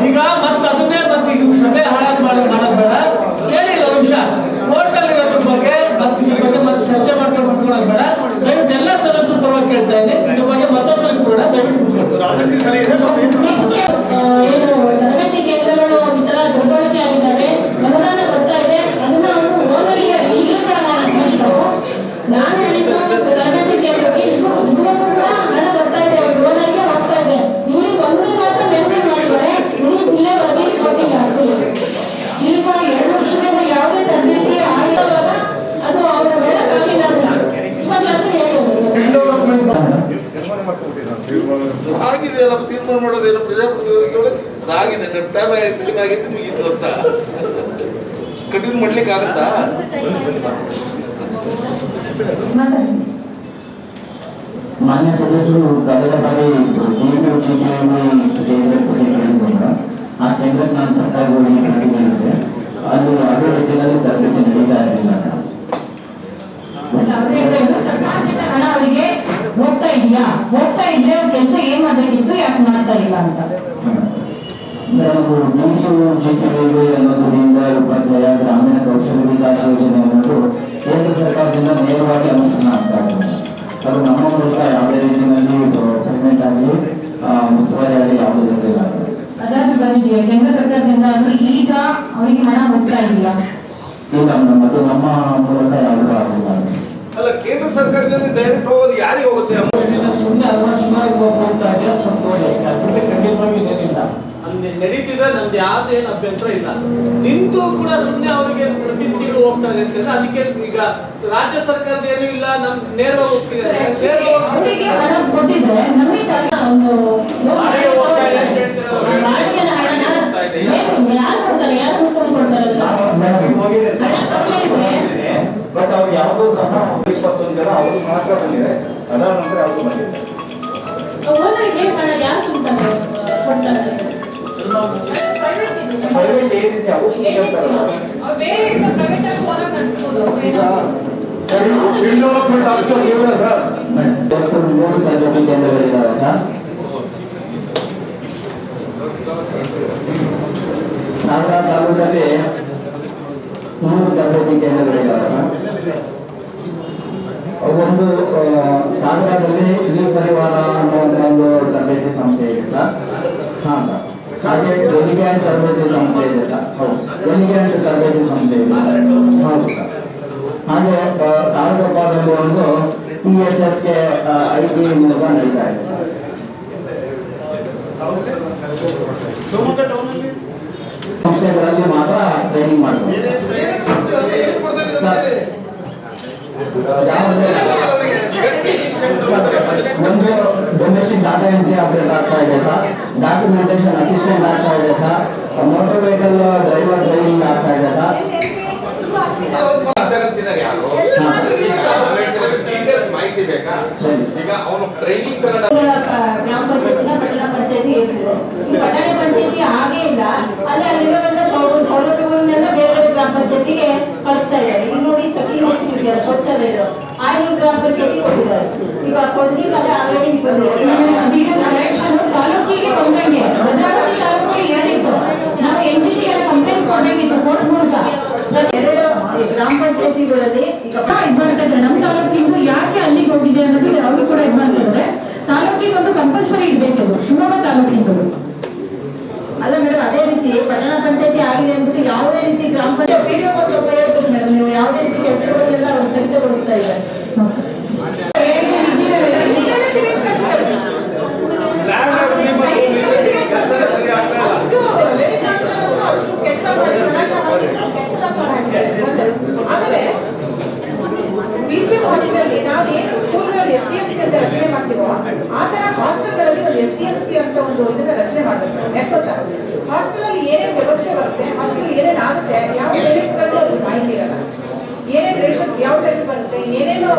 [SPEAKER 3] ಈಗ ಮತ್ತೆ ಅದನ್ನೇ ಮತ್ತೆ ಸಭೆ ಹಾಳಾಗಿ ಮಾಡೋದು ಬೇಡ. ಕೇಳಿಲ್ಲ ನಿಮಿಷ ಕೋರ್ಟಲ್ಲಿರೋದ್ರ ಬಗ್ಗೆ ಮತ್ತೆ ಇದ್ರ ಬಗ್ಗೆ ಮತ್ತೆ ಚರ್ಚೆ ಮಾಡ್ಕೊಂಡು ಹೋಗ್ಕೊಳ್ಳೋದು ಬೇಡ. ದಯವಿಟ್ಟು ಎಲ್ಲ ಸದಸ್ಯರ ಪರವಾಗಿ ಕೇಳ್ತಾ ಇದ್ದೀನಿ, ಇದ್ರ ಬಗ್ಗೆ ಮತ್ತೊಂದ್ಸಲ ಕೂಡ ದಯವಿಟ್ಟು
[SPEAKER 6] ತರಬೇತಿ ಕೇಂದ್ರಗಳು ಈ ತರ ದುರ್ಬಳಕೆ ಆಗಿದ್ದಾವೆ. ಅನುದಾನ ಬರ್ತಾ ಇದೆ, ಅದನ್ನ ಅವರು ಓನರಿಗೆ ನಾನು ಹೇಳಿದ್ದು ತರಬೇತಿ ಕೇಂದ್ರಕ್ಕೆ ಕೂಡ ಹಣ ಬರ್ತಾ ಇದೆ, ಓನರಿಗೆ ಹೋಗ್ತಾ ಇದೆ. ಇಲ್ಲಿ ಒಂದು ಮಾತ್ರ ಮೆನ್ಷನ್ ಮಾಡಿದ್ದಾರೆ, ಇಡೀ ಜಿಲ್ಲೆ ವರದಿ ಕೊಟ್ಟಿಲ್ಲ. ಈಗ 2 ವರ್ಷದಿಂದ ಯಾವುದೇ ತರಬೇತಿ ಆಗಿರುವಾಗ ಅದು ಅವರು ಹೇಳಕ್ಕಾಗಿಲ್ಲ ಅಂತ ಇವಾಗ ಅದು ಹೇಳೋದು.
[SPEAKER 9] ಆಗಿದೆಯಲ್ಲ, ತೀರ್ಮಾನ ಮಾಡೋದೇನು ಪ್ರಜಾಪ್ರಭುತ್ವ ವ್ಯವಸ್ಥೆ ಅದಾಗಿದೆ. ಟೈಮ್ ಆಗಿತ್ತು ಮುಗೀತು ಅಂತ ಕಂಟಿನ್ಯೂ ಮಾಡ್ಲಿಕ್ಕೆ ಆಗತ್ತಾ?
[SPEAKER 5] ಮಾನ್ಯ ಸದಸ್ಯರು ಕಳೆದ ಬಾರಿ ಕೇಂದ್ರ ಆ ಕೇಂದ್ರಕ್ಕೆ ನಾನು ಪ್ರಸ್ತಾವನೆ ಮಾಡಿದ್ದೆ. ಅಲ್ಲಿ ಅದೇ ರೀತಿಯಲ್ಲಿ ತರಬೇತಿ ನಡೀತಾ ಇರಲಿಲ್ಲ.
[SPEAKER 6] ಸರ್ಕಾರದಿಂದ ಹಣ ಅವರಿಗೆ ಹೋಗ್ತಾ ಇದೆಯಾ, ಹೋಗ್ತಾ ಇದ್ರೆ ಅವ್ರ ಕೆಲಸ ಏನ್ ಮಾಡ್ಬೇಕಿತ್ತು, ಯಾಕೆ ಮಾಡ್ತಾ ಇಲ್ಲ ಅಂತ.
[SPEAKER 5] ಅನ್ನೋದು ದೀನದಯಾಳ್ ಉಪಾಧ್ಯಾಯ ಗ್ರಾಮೀಣ ಕೌಶಲ್ಯ ವಿಕಾಸ ಯೋಜನೆ ಅನ್ನೋದು ಕೇಂದ್ರ ಸರ್ಕಾರದಿಂದ ನೇರವಾಗಿ ಅನುಷ್ಠಾನ ಆಗ್ತಾ ಇದೆ. ಅದು ನಮ್ಮ ಮೂಲಕ ಯಾವುದೇ ರೀತಿಯಲ್ಲಿ ಪೇಮೆಂಟ್ ಆಗಲಿ ಮುಸ್ತುವಾರಿ ಆಗಲಿ ಯಾವುದೂ ಇರಲಿಲ್ಲ.
[SPEAKER 6] ಅದಾದ್ರೂ ಬಂದಿದೆಯಾ ಕೇಂದ್ರ ಸರ್ಕಾರದಿಂದ ಅಂದ್ರೆ ಈಗ ಅವರಿಗೆ ಹಣ ಹೋಗ್ತಾ ಇದೆಯಾ?
[SPEAKER 5] ಇಲ್ಲ ಮೇಡಮ್, ಅದು ನಮ್ಮ ಮೂಲಕ ಯಾವುದು ಆಗಿಲ್ಲ.
[SPEAKER 1] ಅಲ್ಲ, ಕೇಂದ್ರ ಸರ್ಕಾರದಲ್ಲಿ ಡೈರೆಕ್ಟ್ ಹೋಗೋದು ಯಾರಿಗೆ ಹೋಗುತ್ತೆ?
[SPEAKER 2] ಸುಮ್ಮನೆ ಅನಾವಶ್ಯಕವಾಗಿ ಹೋಗ್ತಾ ಇದೆ ಸ್ವಲ್ಪ ನೋಡಿ ಅಷ್ಟೇ, ಅದಕ್ಕೆ ಖಂಡಿತವಾಗಿ ಏನಿಲ್ಲ.
[SPEAKER 3] ನಡೀತಿದ್ರೆ ನಮ್ದು ಯಾವ್ದೇನು ಅಭ್ಯಂತರ ಇಲ್ಲ. ನಿಂತು ಕೂಡ ಸುಮ್ಮನೆ ಅವರಿಗೆ ಪ್ರತಿ ತಿಂಗಳು ಹೋಗ್ತಾರೆ ಅಂತಂದ್ರೆ ಅದಕ್ಕೆ ಈಗ ರಾಜ್ಯ ಸರ್ಕಾರದ ಏನೂ ಇಲ್ಲ, ನಮ್ ನೇರವಾಗಿ ಹೋಗ್ತಿದ್ದಾರೆ.
[SPEAKER 6] ಅವರಿಗೆ ಹಣ ಕೊಟ್ಟಿದ್ರೆ ನಮಗೆ ಒಂದು
[SPEAKER 3] ಬಾಡಿಗೆ ಹೋಗ್ತಾ ಇದೆ ಅಂತ ಹೇಳ್ತಿರೋದು.
[SPEAKER 6] ಬಾಡಿಗೆನ ಹಣನ ಯಾರು ಕೊಡ್ತಾರೆ? ಯಾರು ಹುಡ್ಕೊಂಡು ಕೊಡ್ತಾರೆ ಅದನ್ನ?
[SPEAKER 5] ಬಟ್ ಅವ್ರು ಯಾವುದೂ ಸಹ 21 ಜನ ಅವರು ಮಾತ್ರ ಬಂದಿದೆ, ಅದಾದ ನಂತರ ಯಾವುದು ಬಂದಿದೆ.
[SPEAKER 6] ಓನರಿಗೆ ಹಣ ಯಾರು ತುಂಬ್ತಾರೆ ಕೊಡ್ತಾರೆ?
[SPEAKER 5] ಪ್ರೈವೇಟ್ ಏಜೆನ್ಸಿ ಅವರು ಕೇಳ್ತಾರಲ್ಲ. ಸರಿ, ಸ್ಕಿಲ್ ಡೆವಲಪ್ಮೆಂಟ್ ಆಫೀಸರ್ ನೀವೇ ಸರ್? 3 ತರಬೇತಿ ಕೇಂದ್ರಗಳಿದ್ದಾವೆ ಸರ್. ಸಾಗರ ತಾಲೂಕಲ್ಲಿ 3 ತರಬೇತಿ ಕೇಂದ್ರಗಳಿದ್ದಾವೆ ಸರ್. ಒಂದು ಸಾಗರದಲ್ಲಿ ಈ ಪರಿವಾರ ಅನ್ನುವಂಥ ಒಂದು ತರಬೇತಿ ಸಂಸ್ಥೆ ಇದೆ ಸರ್. ಹಾಂ ಸರ್. ಹಾಗೆ ಎಲಿಗ್ಯಾಂಟ್ ತರಬೇತಿ ಸಂಸ್ಥೆ ಇದೆ ಸರ್. ಹೌದು, ಎಲಿಗ್ಯಾಂಟ್ ತರಬೇತಿ ಸಂಸ್ಥೆ ಇದೆ ಸರ್. ಹೌದು ಸರ್. ಹಾಗೆ ತಾಲೂಕಲ್ಲಿ ಒಂದು TSSಗೆ IT ಮೂಲಕ ನಡೀತಾ ಇದೆ ಸರ್. ಸಂಸ್ಥೆಗಳಲ್ಲಿ ಮಾತ್ರ ಟ್ರೈನಿಂಗ್ ಮಾಡ್ತಾರೆ ಸರ್. ಒಂದು ಡೊಮೆಸ್ಟಿಕ್ ಡಾಟಾ ಎಂಟ್ರಿ ಆಪರೇಟರ್ ಆಗ್ತಾ ಇದೆ ಸರ್. ಡಾಕ್ಯುಮೆಂಟೇಶನ್ ಅಸಿಸ್ಟೆಂಟ್ ಆಗ್ತಾ ಇದೆ sir. Motor vehicle driver driving ಆಗ್ತಾ ಇದೆ ಸರ್.
[SPEAKER 9] ಮಾಹಿತಿ ಬೇಕಾ? ಈಗ ಅವನು ಟ್ರೈನಿಂಗ್
[SPEAKER 6] ಗ್ರಾಮ ಪಂಚಾಯತಿನ ಪಟ್ಟಣ ಪಂಚಾಯತಿ ಇರಿಸಿದೆ. ಪಟ್ಟಣ ಪಂಚಾಯತಿ ಹಾಗೇ ಇಲ್ಲ, ಅಲ್ಲಿರುವಂತ ಸೌಲಭ್ಯಗಳನ್ನೆಲ್ಲ ಬೇರೆ ಬೇರೆ ಗ್ರಾಮ ಪಂಚಾಯತಿಗೆ ಕಳಿಸ್ತಾ ಇದ್ದಾರೆ. ಈಗ ನೋಡಿ ಸೆಕ್ರಿಗೇಷನ್ ಇದೆಯಲ್ಲ, ಶೌಚಾಲಯ 500 ಗ್ರಾಮ ಪಂಚಾಯತಿ ಕೊಟ್ಟಿದ್ದಾರೆ. ಈಗ ಕೊಡ್ಲಿಕ್ಕಲ್ಲ ಆಲ್ರೆಡಿ ತಾಲೂಕಿಗೆ ಕೊಂಡಂಗೆ ಭದ್ರಾವತಿ ತಾಲೂಕಿಗೆ ಏನಿತ್ತು, ನಾವು NCT ಕಂಪ್ಲೇಂಟ್ಸ್ ಕೊಡಬೇಕಿತ್ತು ಕೋರ್ಟ್ ಮೂಲಕ. 2 ಗ್ರಾಮ ಪಂಚಾಯತಿಗಳಲ್ಲಿ ಈಗ ಇದು ಮಾಡ್ತಿದ್ದಾರೆ. ನಮ್ಮ ತಾಲೂಕಿಂದು ಯಾಕೆ ಅಲ್ಲಿಗೆ ಹೋಗಿದೆ ಅನ್ನೋದು ಅವರು ಕೂಡ ಇದು ಮಾಡ್ತಿದ್ದಾರೆ. ತಾಲೂಕಿಗೆ ಒಂದು ಕಂಪಲ್ಸರಿ ಇರ್ಬೇಕದು, ಶಿವಮೊಗ್ಗ ತಾಲೂಕಿಂದು ಅಲ್ಲ ಮೇಡಮ್. ಅದೇ ರೀತಿ ಪಟ್ಟಣ ಪಂಚಾಯತಿ ಆಗಿದೆ ಅಂದ್ಬಿಟ್ಟು ಯಾವುದೇ ರೀತಿ ಗ್ರಾಮ ಪಂಚಾಯತ್ ವಿಡಿಯೋಗೆ ಸ್ವಲ್ಪ ಹೇಳ್ಬೇಕು ಮೇಡಮ್. ನೀವು ಯಾವುದೇ ರೀತಿ ಕೆಲಸಗಳನ್ನೆಲ್ಲ ಅವ್ರು ಸ್ಥಗಿತಗೊಳಿಸ್ತಾ ಇದ್ದಾರೆ.
[SPEAKER 11] ಆಮೇಲೆ BCM ಹಾಸ್ಟೆಲ್ ನಾವು ಏನು ಸ್ಕೂಲ್ಗಳಲ್ಲಿ SDMC ಅಂತ ರಚನೆ ಮಾಡ್ತೀವೋ ಆ ತರ ಹಾಸ್ಟೆಲ್ಗಳಲ್ಲಿ ಒಂದು SDMC ಅಂತ ಒಂದು ಇದನ್ನ ರಚನೆ ಮಾಡಬೇಕು. ಯಾಕೆ ಹಾಸ್ಟೆಲ್ ಅಲ್ಲಿ ಏನೇನು ವ್ಯವಸ್ಥೆ ಬರುತ್ತೆ, ಹಾಸ್ಟೆಲ್ ಏನೇನು ಆಗುತ್ತೆ, ಯಾವ ಪೇರೆಂಟ್ಸ್ಗಳು ಅದ್ರ ಮಾಹಿತಿ ಇರಲ್ಲ. ಏನೇನು ರೇಷನ್ಸ್ ಯಾವ ಟೈಪ್ ಬರುತ್ತೆ, ಏನೇನು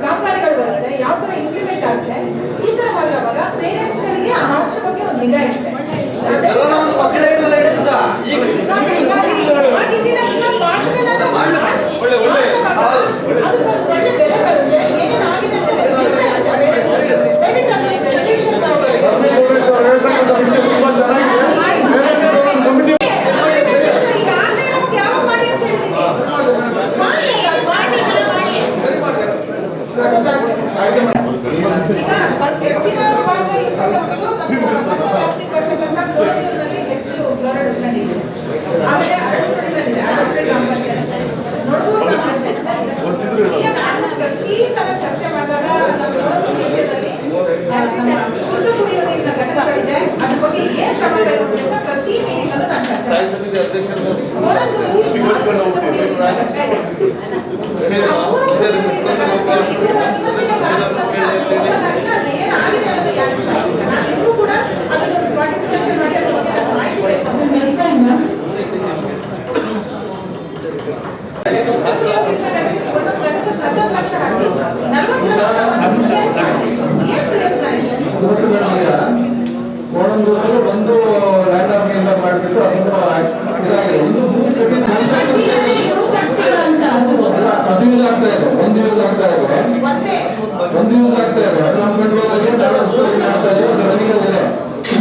[SPEAKER 11] ಕಾಮಗಾರಿಗಳು ಬರುತ್ತೆ, ಯಾವ ತರ ಇಂಪ್ಲಿಮೆಂಟ್ ಆಗುತ್ತೆ, ಈ ತರ ಆಗುವಾಗ ಪೇರೆಂಟ್ಸ್ಗಳಿಗೆ ಆ ಹಾಸ್ಟೆಲ್ ಬಗ್ಗೆ ಒಂದು ನಿಗಾ ಇರುತ್ತೆ. ಒಳ್ಳೆ ಬೆಲೆ ಬರುತ್ತೆ. ಏನೇನು ಆಗಿದೆ ಯಾವ ಮಾಡಿ ಅಂತ ಹೇಳಿದೀವಿ. ಹೆಚ್ಚಿನ ಹೆಚ್ಚು ಫ್ಲೋರೈಡ್ ಉತ್ಪನ್ನ. ಆಮೇಲೆ ಅರಸಪಡಿನಲ್ಲಿದೆ, ಅರಸಪಡಿ ಗ್ರಾಮ ಪಂಚಾಯತ್, ನೊಣಗೂರು ಗ್ರಾಮ ಪಂಚಾಯತ್. ಪ್ರತಿ ಸಲ ಚರ್ಚೆ ಮಾಡಿದಾಗ ನಮ್ಮ ವಿಷಯದಲ್ಲಿ ಶುದ್ಧ ಕುಡಿಯುವ ನೀರಿನ ಘಟಕಗಳಿದೆ, ಅದ್ರ ಬಗ್ಗೆ ಏನ್ ಕ್ರಮ ಕೈಗೊಳ್ಳುತ್ತೆ ಅಂತ ಪ್ರತಿ ಮೀಟಿಂಗ್ ಅನ್ನು ನಾನು ಚರ್ಚೆ ಏನಾಗಿದೆ ಅನ್ನೋದು ಯಾರಿಗೂ ನಾನು ಇನ್ನೂ ಕೂಡ ಅದನ್ನು ಪಾರ್ಟಿಸಿಪೇಷನ್ ಮಾಡಿ ಅದ್ರ ಬಗ್ಗೆ ಮಾಹಿತಿ ಬೇಕು. 40 ಲಕ್ಷ ಹಾಕಿ 40 ಲಕ್ಷ ಏನ್ ಪ್ರಯೋಜನ ಇದೆ?
[SPEAKER 5] ಕೋಣಂದೂರಲ್ಲಿ ಒಂದು ಲ್ಯಾಂಡ್ ಮಾಡಿಬಿಟ್ಟು ಅದನ್ನು ಅದು ಯೂಸ್ ಆಗ್ತಾ ಇದೆ. ಒಂದು ಯೂಸ್ ಆಗ್ತಾ ಇದೆ, ಒಂದು ಯೂಸ್ ಆಗ್ತಾ ಇದೆ. ಅದು ನಮ್ಮ ಕಂಡುಬಂದಾಗೆ ಮಾಡ್ತಾ ಇದೆ, ಅದು ರನ್ನಿಂಗ್ ಇದೆ. 3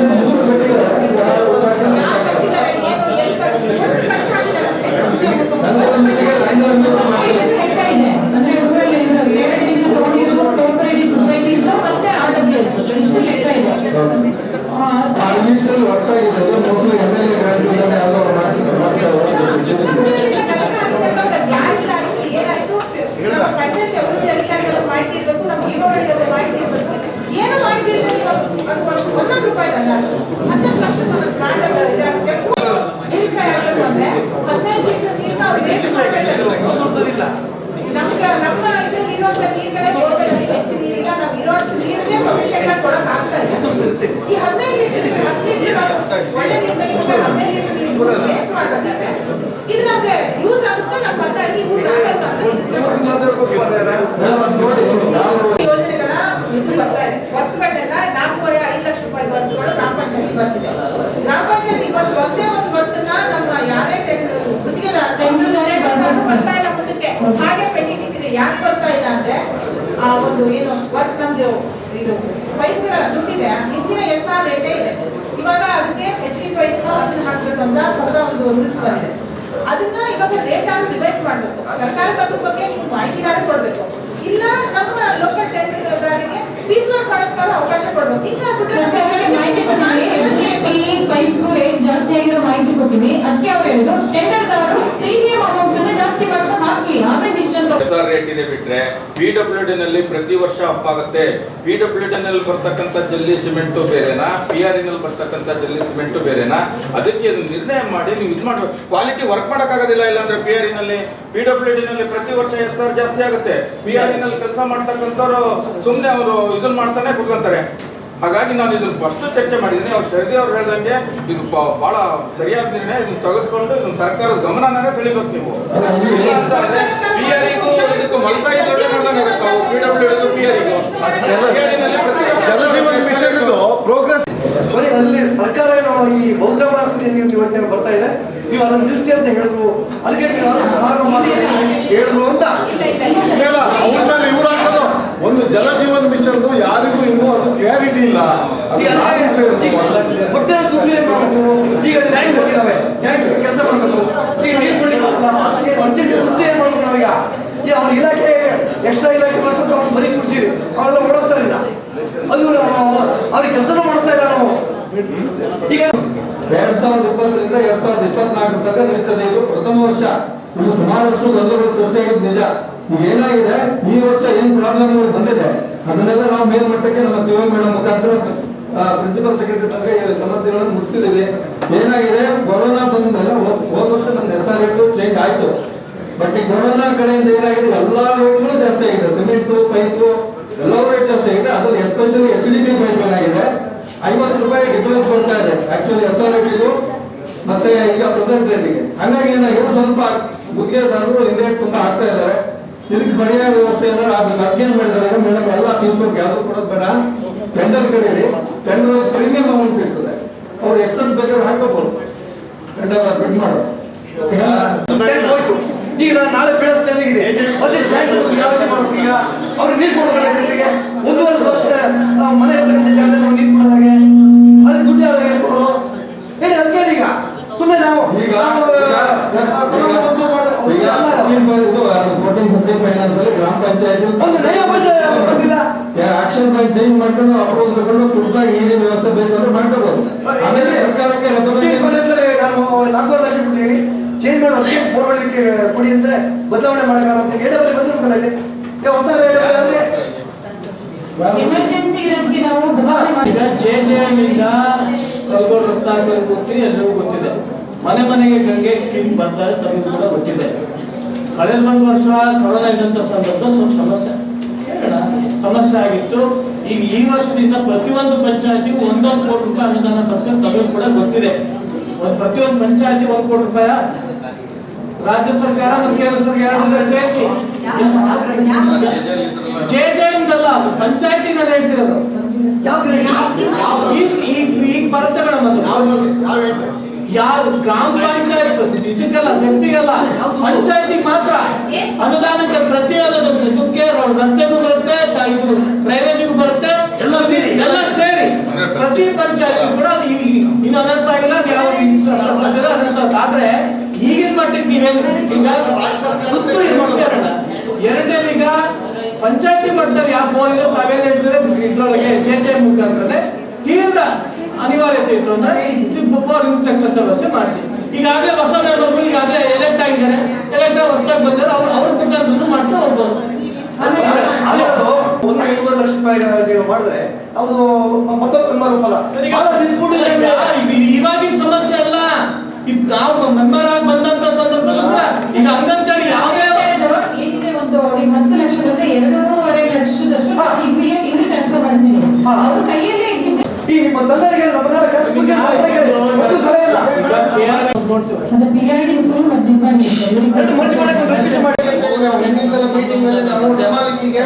[SPEAKER 5] ವರ್ಕ್ ಆಗಿದೆ. ಮೋಸ್ಟ್ಲಿ MLA
[SPEAKER 11] ಮಾಡಿದ್ದಾರೆ. ಇದು ನಮ್ಗೆ ಯೂಸ್ ಆಗುತ್ತಾ ನಮ್ಮ ಪಂಚಾಯತ್ಗೆ ಯೂಸ್ ಆಗಲ್ವಾ ಯೋಜನೆಗಳ ಇದು ಬರ್ತಾ ಇದೆ. ವರ್ಕ್ಗಳನ್ನೆಲ್ಲ 4.5 ಲಕ್ಷ ರೂಪಾಯಿ ವರ್ಕ್ಗಳು ಗ್ರಾಮ ಪಂಚಾಯತ್ ಬರ್ತಿದೆ. ಗ್ರಾಮ ಪಂಚಾಯತ್ ಇವತ್ತು ಒಂದೇ ಒಂದು ವರ್ಕ್ನ ನಮ್ಮ ಯಾರೇ ಟೆಂಡರ್ದಾರೇ ಬರ್ತಾ ಇಲ್ಲ ಮುಂದಕ್ಕೆ, ಹಾಗೆ ಪೆಂಡಿಂಗ್ ಇಟ್ಟಿದೆ. ಯಾಕೆ ಬರ್ತಾ ಇಲ್ಲ ಅಂದ್ರೆ ಆ ಒಂದು ಏನು ವರ್ಕ್ ನಮ್ದು ಇದು ಪೈಪ್ಗಳ ದುಡ್ಡಿದೆ, ಹಿಂದಿನ SR ರೇಟೇ ಇದೆ. ಇವಾಗ ಅದಕ್ಕೆ HD ಪೈಪ್ ಅದನ್ನ ಹಾಕ್ಬೇಕಂತ ಹೊಸ ಒಂದು ರೂಲ್ಸ್ ಬಂದಿದೆ. ಅದನ್ನ ಇವಾಗ ರೇಟ್ ಆಗಿ ರಿವೈಸ್ ಮಾಡಬೇಕು. ಸರ್ಕಾರಕ್ಕೆ ಅದ್ರ ಬಗ್ಗೆ ನೀವು ಮಾಹಿತಿಗಾರ ಕೊಡ್ಬೇಕು, ಇಲ್ಲ ನಮ್ಮ ಲೋಕಲ್ ಟೆಂಡರ್ದಾರಿಗೆ ಪೀಸ್ ವರ್ಕ್ ಮಾಡೋದಕ್ಕೆ ಅವಕಾಶ ಕೊಡ್ಬೇಕು.
[SPEAKER 6] ಪೈಪ್ ರೇಟ್ ಜಾಸ್ತಿ ಆಗಿರೋ ಮಾಹಿತಿ ಕೊಟ್ಟಿವಿ. ಅದಕ್ಕೆ ಅವ್ರು ಹೇಳಿದ್ರು ಟೆಂಡರ್ದಾರರು ಪ್ರೀಮಿಯಂ ಅಮೌಂಟ್ ಜಾಸ್ತಿ ಮಾಡ್ಕೊಂಡು ಹಾಕಿ, ಆಮೇಲೆ
[SPEAKER 9] SR ರೇಟ್ ಇದೆ ಬಿಟ್ರೆ PWD ನಲ್ಲಿ ಪ್ರತಿ ವರ್ಷ ಅಪ್ ಆಗುತ್ತೆ. PWD ನಲ್ಲಿ ಬರ್ತಕ್ಕಂಥ ಜಲ್ಲಿ ಸಿಮೆಂಟು ಬೇರೆನಾ, PRE ನಲ್ಲಿ ಬರ್ತಕ್ಕಂಥ ಜಲ್ಲಿ ಸಿಮೆಂಟು ಬೇರೆನಾ? ಅದಕ್ಕೆ ಅದು ನಿರ್ಣಯ ಮಾಡಿ ನೀವು ಇದು ಮಾಡಬೇಕು. ಕ್ವಾಲಿಟಿ ವರ್ಕ್ ಮಾಡೋಕ್ಕಾಗೋದಿಲ್ಲ. ಇಲ್ಲ ಅಂದ್ರೆ PRE ನಲ್ಲಿ PWD ನಲ್ಲಿ ಪ್ರತಿ ವರ್ಷ SR ಜಾಸ್ತಿ ಆಗುತ್ತೆ. PRE ನಲ್ಲಿ ಕೆಲಸ ಮಾಡ್ತಕ್ಕಂಥವ್ರು ಸುಮ್ಮನೆ ಅವರು ಇದನ್ನ ಮಾಡ್ತಾನೆ ಕುತ್ಕೊಂತಾರೆ. ಹಾಗಾಗಿ ನಾನು ಇದನ್ನು ಫಸ್ಟ್ ಚರ್ಚೆ ಮಾಡಿದ್ದೀನಿ. ಅವ್ರು ಶರದಿ ಅವ್ರು ಹೇಳ್ದಂಗೆ ಇದು ಬಹಳ ಸರಿಯಾದ ನಿರ್ಣಯ. ಇದನ್ನು ತೆಗೆದುಕೊಂಡು ಇದನ್ನು ಸರ್ಕಾರದ ಗಮನನೇ ಸೆಳಿಬೇಕು ನೀವು. PREಗೂ ಇದಕ್ಕೂ ಮಲ್ತಾಯಿ ಜೋಡಣೆ ಮಾಡ್ದಂಗಾಗುತ್ತೆ. ನಾವು PWDಗೂ PREಗೂ PREನಲ್ಲಿ ಪ್ರತಿ
[SPEAKER 3] ಪ್ರೋಗ್ರೆಸ್ ಅಲ್ಲಿ ಸರ್ಕಾರ ಈ ಬಹುಗ್ರಾಮ ನೀವು ಇವತ್ತಿನ ಬರ್ತಾ ಇದೆ, ನೀವು ಅದನ್ನ ನಿಲ್ಲಿಸಿ ಅಂತ ಹೇಳಿದ್ರು. ಅದಕ್ಕೆ ಹೇಳಿದ್ರು ಅಂತ
[SPEAKER 1] ಒಂದು ಜಲಜೀವನ್ ಮಿಷನ್ ಯಾರಿಗೂ ಇನ್ನೂ ಅದು ಕ್ಲಾರಿಟಿ ಇಲ್ಲ.
[SPEAKER 3] ಹೊಟ್ಟೆ ತುಂಬಿ ಏನ್ ಮಾಡ್ಬೇಕು? ಈಗ ಟ್ಯಾಂಕ್ ಹೋಗಿದಾವೆ, ಟ್ಯಾಂಕ್ ಕೆಲಸ ಮಾಡ್ಬೇಕು. ಈಗ ನೀರು ಕೊಡ್ಲಿಕ್ಕೆ ಅರ್ಜೆಂಟ್ ದುಡ್ಡು ಏನ್ ಮಾಡ್ಬೇಕು ನಾವೀಗ? ಈಗ ಅವ್ರ ಇಲಾಖೆ ಎಕ್ಸ್ಟ್ರಾ ಇಲಾಖೆ ಮಾಡ್ಬಿಟ್ಟು ಅವ್ರು ಬರೀ ಕುಡ್ಸಿರಿ, ಅವರೆಲ್ಲ ಮಾಡೋಗ್ತಾರಿಲ್ಲ. ಅದು ಅವ್ರಿಗೆ ಕೆಲಸನೂ ಮಾಡಿಸ್ತಾ ಇಲ್ಲ ನಾವು. ಈಗ
[SPEAKER 12] 2020ರಿಂದ 2024 ತನಕ ನಡೀತದೆ. ಇದು ಪ್ರಥಮ ವರ್ಷ. ಇದು ಸುಮಾರಷ್ಟು ಗೊಂದಲಗಳು ಸೃಷ್ಟಿಯಾಗಿದ್ದು ನಿಜ. ಈಗ ಏನಾಗಿದೆ, ಈ ವರ್ಷ ಏನ್ ಪ್ರಾಬ್ಲಮ್ ಬಂದಿದೆ ಅದನ್ನೆಲ್ಲ ನಾವು ಮೇಲ್ಮಟ್ಟಕ್ಕೆ ನಮ್ಮ ಸಿಒ ಮೇಡಮ್ ಮುಖಾಂತರ ಪ್ರಿನ್ಸಿಪಲ್ ಸೆಕ್ರೆಟರಿ ತನಕ ಈ ಸಮಸ್ಯೆಗಳನ್ನು ಮುಗಿಸಿದ್ದೀವಿ. ಏನಾಗಿದೆ, ಕೊರೋನಾ ಬಂದ್ಮೇಲೆ ಹೋದ ವರ್ಷ ನಮ್ಮ SR ರೇಟು ಚೇಂಜ್ ಆಯ್ತು. ಬಟ್ ಈ ಕೊರೋನಾ ಕಡೆಯಿಂದ ಏನಾಗಿದೆ, ಎಲ್ಲಾ ರೇಟ್ಗಳು ಜಾಸ್ತಿ ಆಗಿದೆ. ಸಿಮೆಂಟು, ಪೈಪು ಎಲ್ಲವೂ ರೇಟ್ ಜಾಸ್ತಿ ಆಗಿದೆ. ಅದ್ರಲ್ಲಿ ಎಸ್ಪೆಷಲಿ HDP ಪೈಪ್ ಏನಾಗಿದೆ 50 ರೂಪಾಯಿ ಡಿಫರೆನ್ಸ್ ಬರ್ತಾ ಇದೆ ಆಕ್ಚುಲಿ SR ರೇಟಿಗೂ ಮತ್ತೆ ಈಗ ಪ್ರೆಸೆಂಟ್ ರೇಟಿಗೆ. ಹಂಗಾಗಿ ಏನಾಗಿದೆ, ಸ್ವಲ್ಪ ಗುತ್ತಿಗೆದಾರರು ಹಿಂದೆ ತುಂಬಾ ಆಗ್ತಾ ಇದ್ದಾರೆ. ಇದಕ್ಕೆ ಪರ್ಯಾಯ ವ್ಯವಸ್ಥೆ ಏನಾದ್ರು ಆಗ್ಬೇಕು. ಅದೇನ್ ಮಾಡಿದ್ದಾರೆ ಮೇಡಮ್, ಎಲ್ಲ ಫೀಸ್ಬುಕ್ ಯಾವ್ದು ಕೊಡೋದು ಬೇಡ, ಟೆಂಡರ್ ಕರೀರಿ. ಟೆಂಡರ್ ಪ್ರೀಮಿಯಂ ಅಮೌಂಟ್ ಇರ್ತದೆ, ಅವ್ರು ಎಕ್ಸಸ್ ಬೇಕಾದ್ರೆ ಹಾಕೋಬಹುದು. ಟೆಂಡರ್ ಬಿಡ್ ಮಾಡೋದು
[SPEAKER 3] ಹೋಯ್ತು. ಈಗ ನಾನು ನಾಳೆ ಬೆಳೆಸ್ತಾಗಿದೆ ಅದೇ ಟ್ಯಾಂಕ್ ಯಾವ ಮಾಡ್ಬೇಕು? ಈಗ ಅವ್ರು ನೀರು ಕೊಡ್ತಾರೆ ಜನರಿಗೆ. 1.5 ಸಾವಿರ ಮನೆ ಇರ್ತಕ್ಕಂಥ ಜಾಗದಲ್ಲಿ ನಾವು ನೀರು ಕೊಡೋದಾಗೆ ಅದಕ್ಕೆ ದುಡ್ಡು ಯಾವಾಗ ಏನು ಕೊಡೋರು ಹೇಳಿ? ಅದಕ್ಕೆ ಈಗ ಸುಮ್ಮನೆ ನಾವು
[SPEAKER 12] ಫೈನಾನ್ಸ್ ಅಲ್ಲಿ ಗ್ರಾಮ ಪಂಚಾಯತ್
[SPEAKER 3] ಒಂದು ನಯ ಪೈಸೆ ಬಂದಿಲ್ಲ.
[SPEAKER 12] ಆಕ್ಷನ್ ಪ್ಲಾನ್ ಚೇಂಜ್ ಮಾಡ್ಕೊಂಡು ಅಪ್ರೂವಲ್ ತಗೊಂಡು ತುರ್ತಾಗಿ ಏನೇನು ವ್ಯವಸ್ಥೆ ಬೇಕು ಅಂದ್ರೆ ಮಾಡ್ಕೋಬಹುದು. ಆಮೇಲೆ ಸರ್ಕಾರಕ್ಕೆ
[SPEAKER 3] ನಾನು 4 ಲಕ್ಷ ಕೊಟ್ಟಿದ್ದೀನಿ, ಚೇಂಜ್ ಮಾಡಿ ಅರ್ಜೆಂಟ್ ಬೋರ್ಗಳಿಗೆ ಕೊಡಿ ಅಂದ್ರೆ ಬದಲಾವಣೆ ಮಾಡಕ್ಕಾಗಲ್ಲ ಅಂತ ಎಡಬರಿ ಬಂದಿರ್ಬೇಕಲ್ಲ ಇಲ್ಲಿ. ಹೊಸ ಎಡಬರಿ
[SPEAKER 6] ಎಮರ್ಜೆನ್ಸಿ ಇರೋದಕ್ಕೆ ನಾವು ಬದಲಾವಣೆ
[SPEAKER 2] ಈಗ JJM ಇಂದ ಕಲ್ಗೋಡ್ ರತ್ನಾಕರ್ ಗೊತ್ತಿ ಎಲ್ಲರಿಗೂ ಗೊತ್ತಿದೆ. ಮನೆ ಮನೆಗೆ ಗಂಗೆ ಸ್ಕೀಮ್ ಬರ್ತಾರೆ, ತಮಗೂ ಕೂಡ ಗೊತ್ತಿದೆ. ಕಳೆದ ಒಂದು ವರ್ಷ ಕೊರೋನಾ ಇದ್ದಂಥ ಸಂದರ್ಭ ಸ್ವಲ್ಪ ಸಮಸ್ಯೆ ಆಗಿತ್ತು. ಈಗ ಈ ವರ್ಷದಿಂದ ಪ್ರತಿಯೊಂದು ಪಂಚಾಯತಿಗೂ 1 ಕೋಟಿ ರೂಪಾಯಿ ಅನುದಾನ ಬರ್ತದೆ, ತಮಗೂ ಕೂಡ ಗೊತ್ತಿದೆ. ಪ್ರತಿಯೊಂದು ಪಂಚಾಯತಿ 1 ಕೋಟಿ ರೂಪಾಯಿ ರಾಜ್ಯ ಸರ್ಕಾರ ಮತ್ತು ಕೇಂದ್ರ ಸರ್ಕಾರ ಸೇರಿಸಿ JJMದಲ್ಲ, ಪಂಚಾಯತಿನ ಹೇಳ್ತಿರೋದು. ಈಗ ಬರುತ್ತೆ ಮೇಡಮ್, ಅದು ಯಾವ ಗ್ರಾಮ ಪಂಚಾಯತ್ ಇದಕ್ಕೆಲ್ಲ ಶಕ್ತಿಗಲ್ಲ, ಪಂಚಾಯತಿಗೆ ಮಾತ್ರ ಅನುದಾನಕ್ಕೆ ಪ್ರತಿಯೊಂದಕ್ಕೆ ರಸ್ತೆಗೂ ಬರುತ್ತೆ, ಇದು ಡ್ರೈನೇಜಿಗೂ ಬರುತ್ತೆ, ಎಲ್ಲ ಸೇರಿ ಪ್ರತಿ ಪಂಚಾಯತ್ ಕೂಡ ಇನ್ನು ಅನರ್ಸ ಆಗಿಲ್ಲ. ಯಾವ ಅನರ್ಸ ಆದ್ರೆ ಈಗಿನ ಮಟ್ಟಿಗೆ ನೀವೇನು ಎರಡನೇದು, ಈಗ ಪಂಚಾಯತಿ ಮಟ್ಟದಲ್ಲಿ ಯಾವ ಬೋರ್ ಇದೆ ತಾವೇನು ಹೇಳ್ತಾರೆ, ಇದ್ರೊಳಗೆ JJM ಮುಖಾಂತರ ತೀವ್ರ ಅನಿವಾರ್ಯತೆ ಇತ್ತು ಅಂದ್ರೆ ಬೋರ್ ಇನ್ಸ್ಟ್ರಕ್ಷನ್ ವ್ಯವಸ್ಥೆ ಮಾಡಿಸಿ. ಈಗಾಗಲೇ ಹೊಸ ಮೆಂಬರ್ಗಳು ಈಗಾಗಲೇ ಎಲೆಕ್ಟ್ ಆಗಿದ್ದಾರೆ, ಎಲೆಕ್ಟ್ ಹೊಸದಾಗಿ ಬಂದರೆ ಅವ್ರ ಮುಖಾಂತರ ಮಾಡ್ತಾ ಹೋಗ್ಬೋದು.
[SPEAKER 3] 1.5 ಲಕ್ಷ ರೂಪಾಯಿ ನೀವು ಮಾಡಿದ್ರೆ ಅದು ಮತ್ತೊಬ್ಬ ಮೆಂಬರ್ ಫಲ
[SPEAKER 2] ಸರಿ. ಇವಾಗಿನ ಸಮಸ್ಯೆ ಅಲ್ಲ, ನಾವು ಮೆಂಬರ್ ಆಗಿ ಬಂದಂತ ಸಂದರ್ಭದಲ್ಲೂ ಕೂಡ ಈಗ ಹಂಗಂತೇಳಿ ಯಾವುದೇ
[SPEAKER 6] ಏನಿದೆ ಒಂದು 10 ಲಕ್ಷದಿಂದ 2.5 ಲಕ್ಷದಷ್ಟು ಇಲ್ಲಿ ಟ್ರಾನ್ಸ್ಫರ್ ಮಾಡಿಸಿದೆ. ಅವ್ರ ಕೈಯಲ್ಲೇ ಇದ್ದಿದ್ದು
[SPEAKER 3] ಈ ತಂದರಿಗೆ ನಮ್ಮನ್ನ
[SPEAKER 6] ಮತ್ತೆ PRD ಇಟ್ಕೊಂಡು ಮತ್ತೆ ಜಿಂಬಾಡಿ
[SPEAKER 10] ಹಿಂದಿನ ಸಲ ಮೀಟಿಂಗ್ ನಲ್ಲಿ ನಾವು ಡೆಮಾಲಿಸಿಗೆ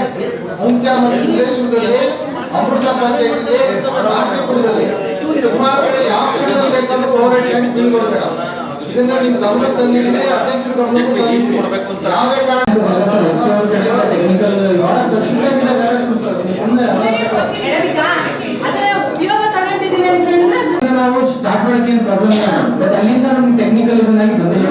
[SPEAKER 10] ಮುಂಚಾ ಮತ್ತು ವಿಲೇಶ್ವರದಲ್ಲಿ ಅಮೃತ ಪಂಚಾಯತಿಲಿ ಆರ್ತಿಪುರದಲ್ಲಿ ಸುಮಾರು ಕಡೆ ಯಾವ ಕ್ಷೇತ್ರದಲ್ಲಿ ಬೇಕಾದ್ರೂ ಓವರ್ ಟ್ಯಾಂಕ್ ಬಿಲ್ಗಳು ಬೇಡ. ಇದನ್ನ ನೀವು ಗಮನಕ್ಕೆ ತಂದಿದ್ದೀನಿ, ಅಧ್ಯಕ್ಷರು ಗಮನಕ್ಕೂ ತಂದಿದ್ದೀನಿ. ಯಾವುದೇ
[SPEAKER 6] ನಾವು ಸ್ಟಾರ್ಟ್ ಮಾಡಕ್ಕೆ ಏನು ಪ್ರಾಬ್ಲಮ್ ಇಲ್ಲ, ಬಟ್ ಅಲ್ಲಿಂದ ನಮ್ಗೆ ಟೆಕ್ನಿಕಲ್ ಇದನ್ನಾಗಿ ಬಂದಿಲ್ಲ.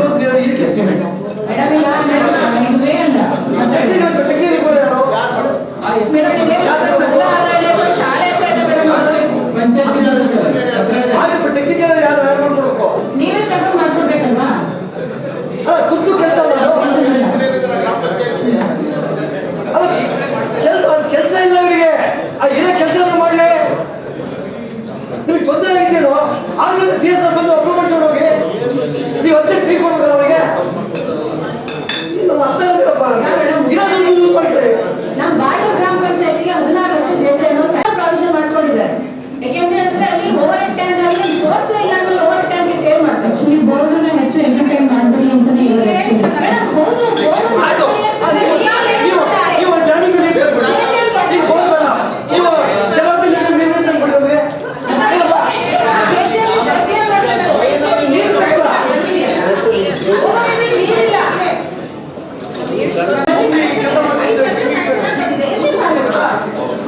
[SPEAKER 6] ನೀವೇ ತಗೊಂಡು ಮಾಡ್ಕೊಡ್ಬೇಕಲ್ವಾ?
[SPEAKER 3] ತುರ್ತು ಕೆಲಸ ಕೆಲಸ ಇಲ್ಲ ಅವರಿಗೆ, ಇರೋ ಕೆಲಸ ಮಾಡಲಿ. ನಿಮಗೆ ತೊಂದರೆ ಆಗಿದ್ದೇನೋ ಆದ್ರೆ CSR ಬಂದು ಅಪ್ರೂವ್ ಮಾಡ್ಕೊಂಡು ಹೋಗಿ, ನೀವು ಅರ್ಜೆಂಟ್ ಫೀ ಕೊಡೋದಲ್ಲ ಅವರಿಗೆ. ಅರ್ಥ ಆಗಿಲ್ಲಪ್ಪ, ಇರೋದನ್ನು ಯೂಸ್ ಮಾಡ್ಕೊಳ್ಳಿ.
[SPEAKER 11] ನಮ್ಮ ಬಾಳೂರು ಗ್ರಾಮ ಪಂಚಾಯತಿಗೆ 16 ಲಕ್ಷ ಜೆ ಪ್ರಾವಿಷನ್ ಮಾಡ್ಕೊಂಡಿದ್ದಾರೆ. ಯಾಕೆಂದ್ರೆ ಅಲ್ಲಿ ಓವರ್ ಟ್ಯಾಂಕ್ ಅಲ್ಲಿ ಸೋರ್ಸ್ ಇಲ್ಲ ಅಂದ್ರೆ ಓವರ್ ಟ್ಯಾಂಕ್ ಕೇರ್ ಮಾಡ್ತಾರೆ.
[SPEAKER 6] ಆಕ್ಚುಲಿ ಬೋರ್ಡ್ ಹೆಚ್ಚು ಎಂಟರ್ಟೈನ್ ಮಾಡ್ಬಿಡಿ ಅಂತಾನೆ
[SPEAKER 11] ಮೇಡಮ್ ಹೌದು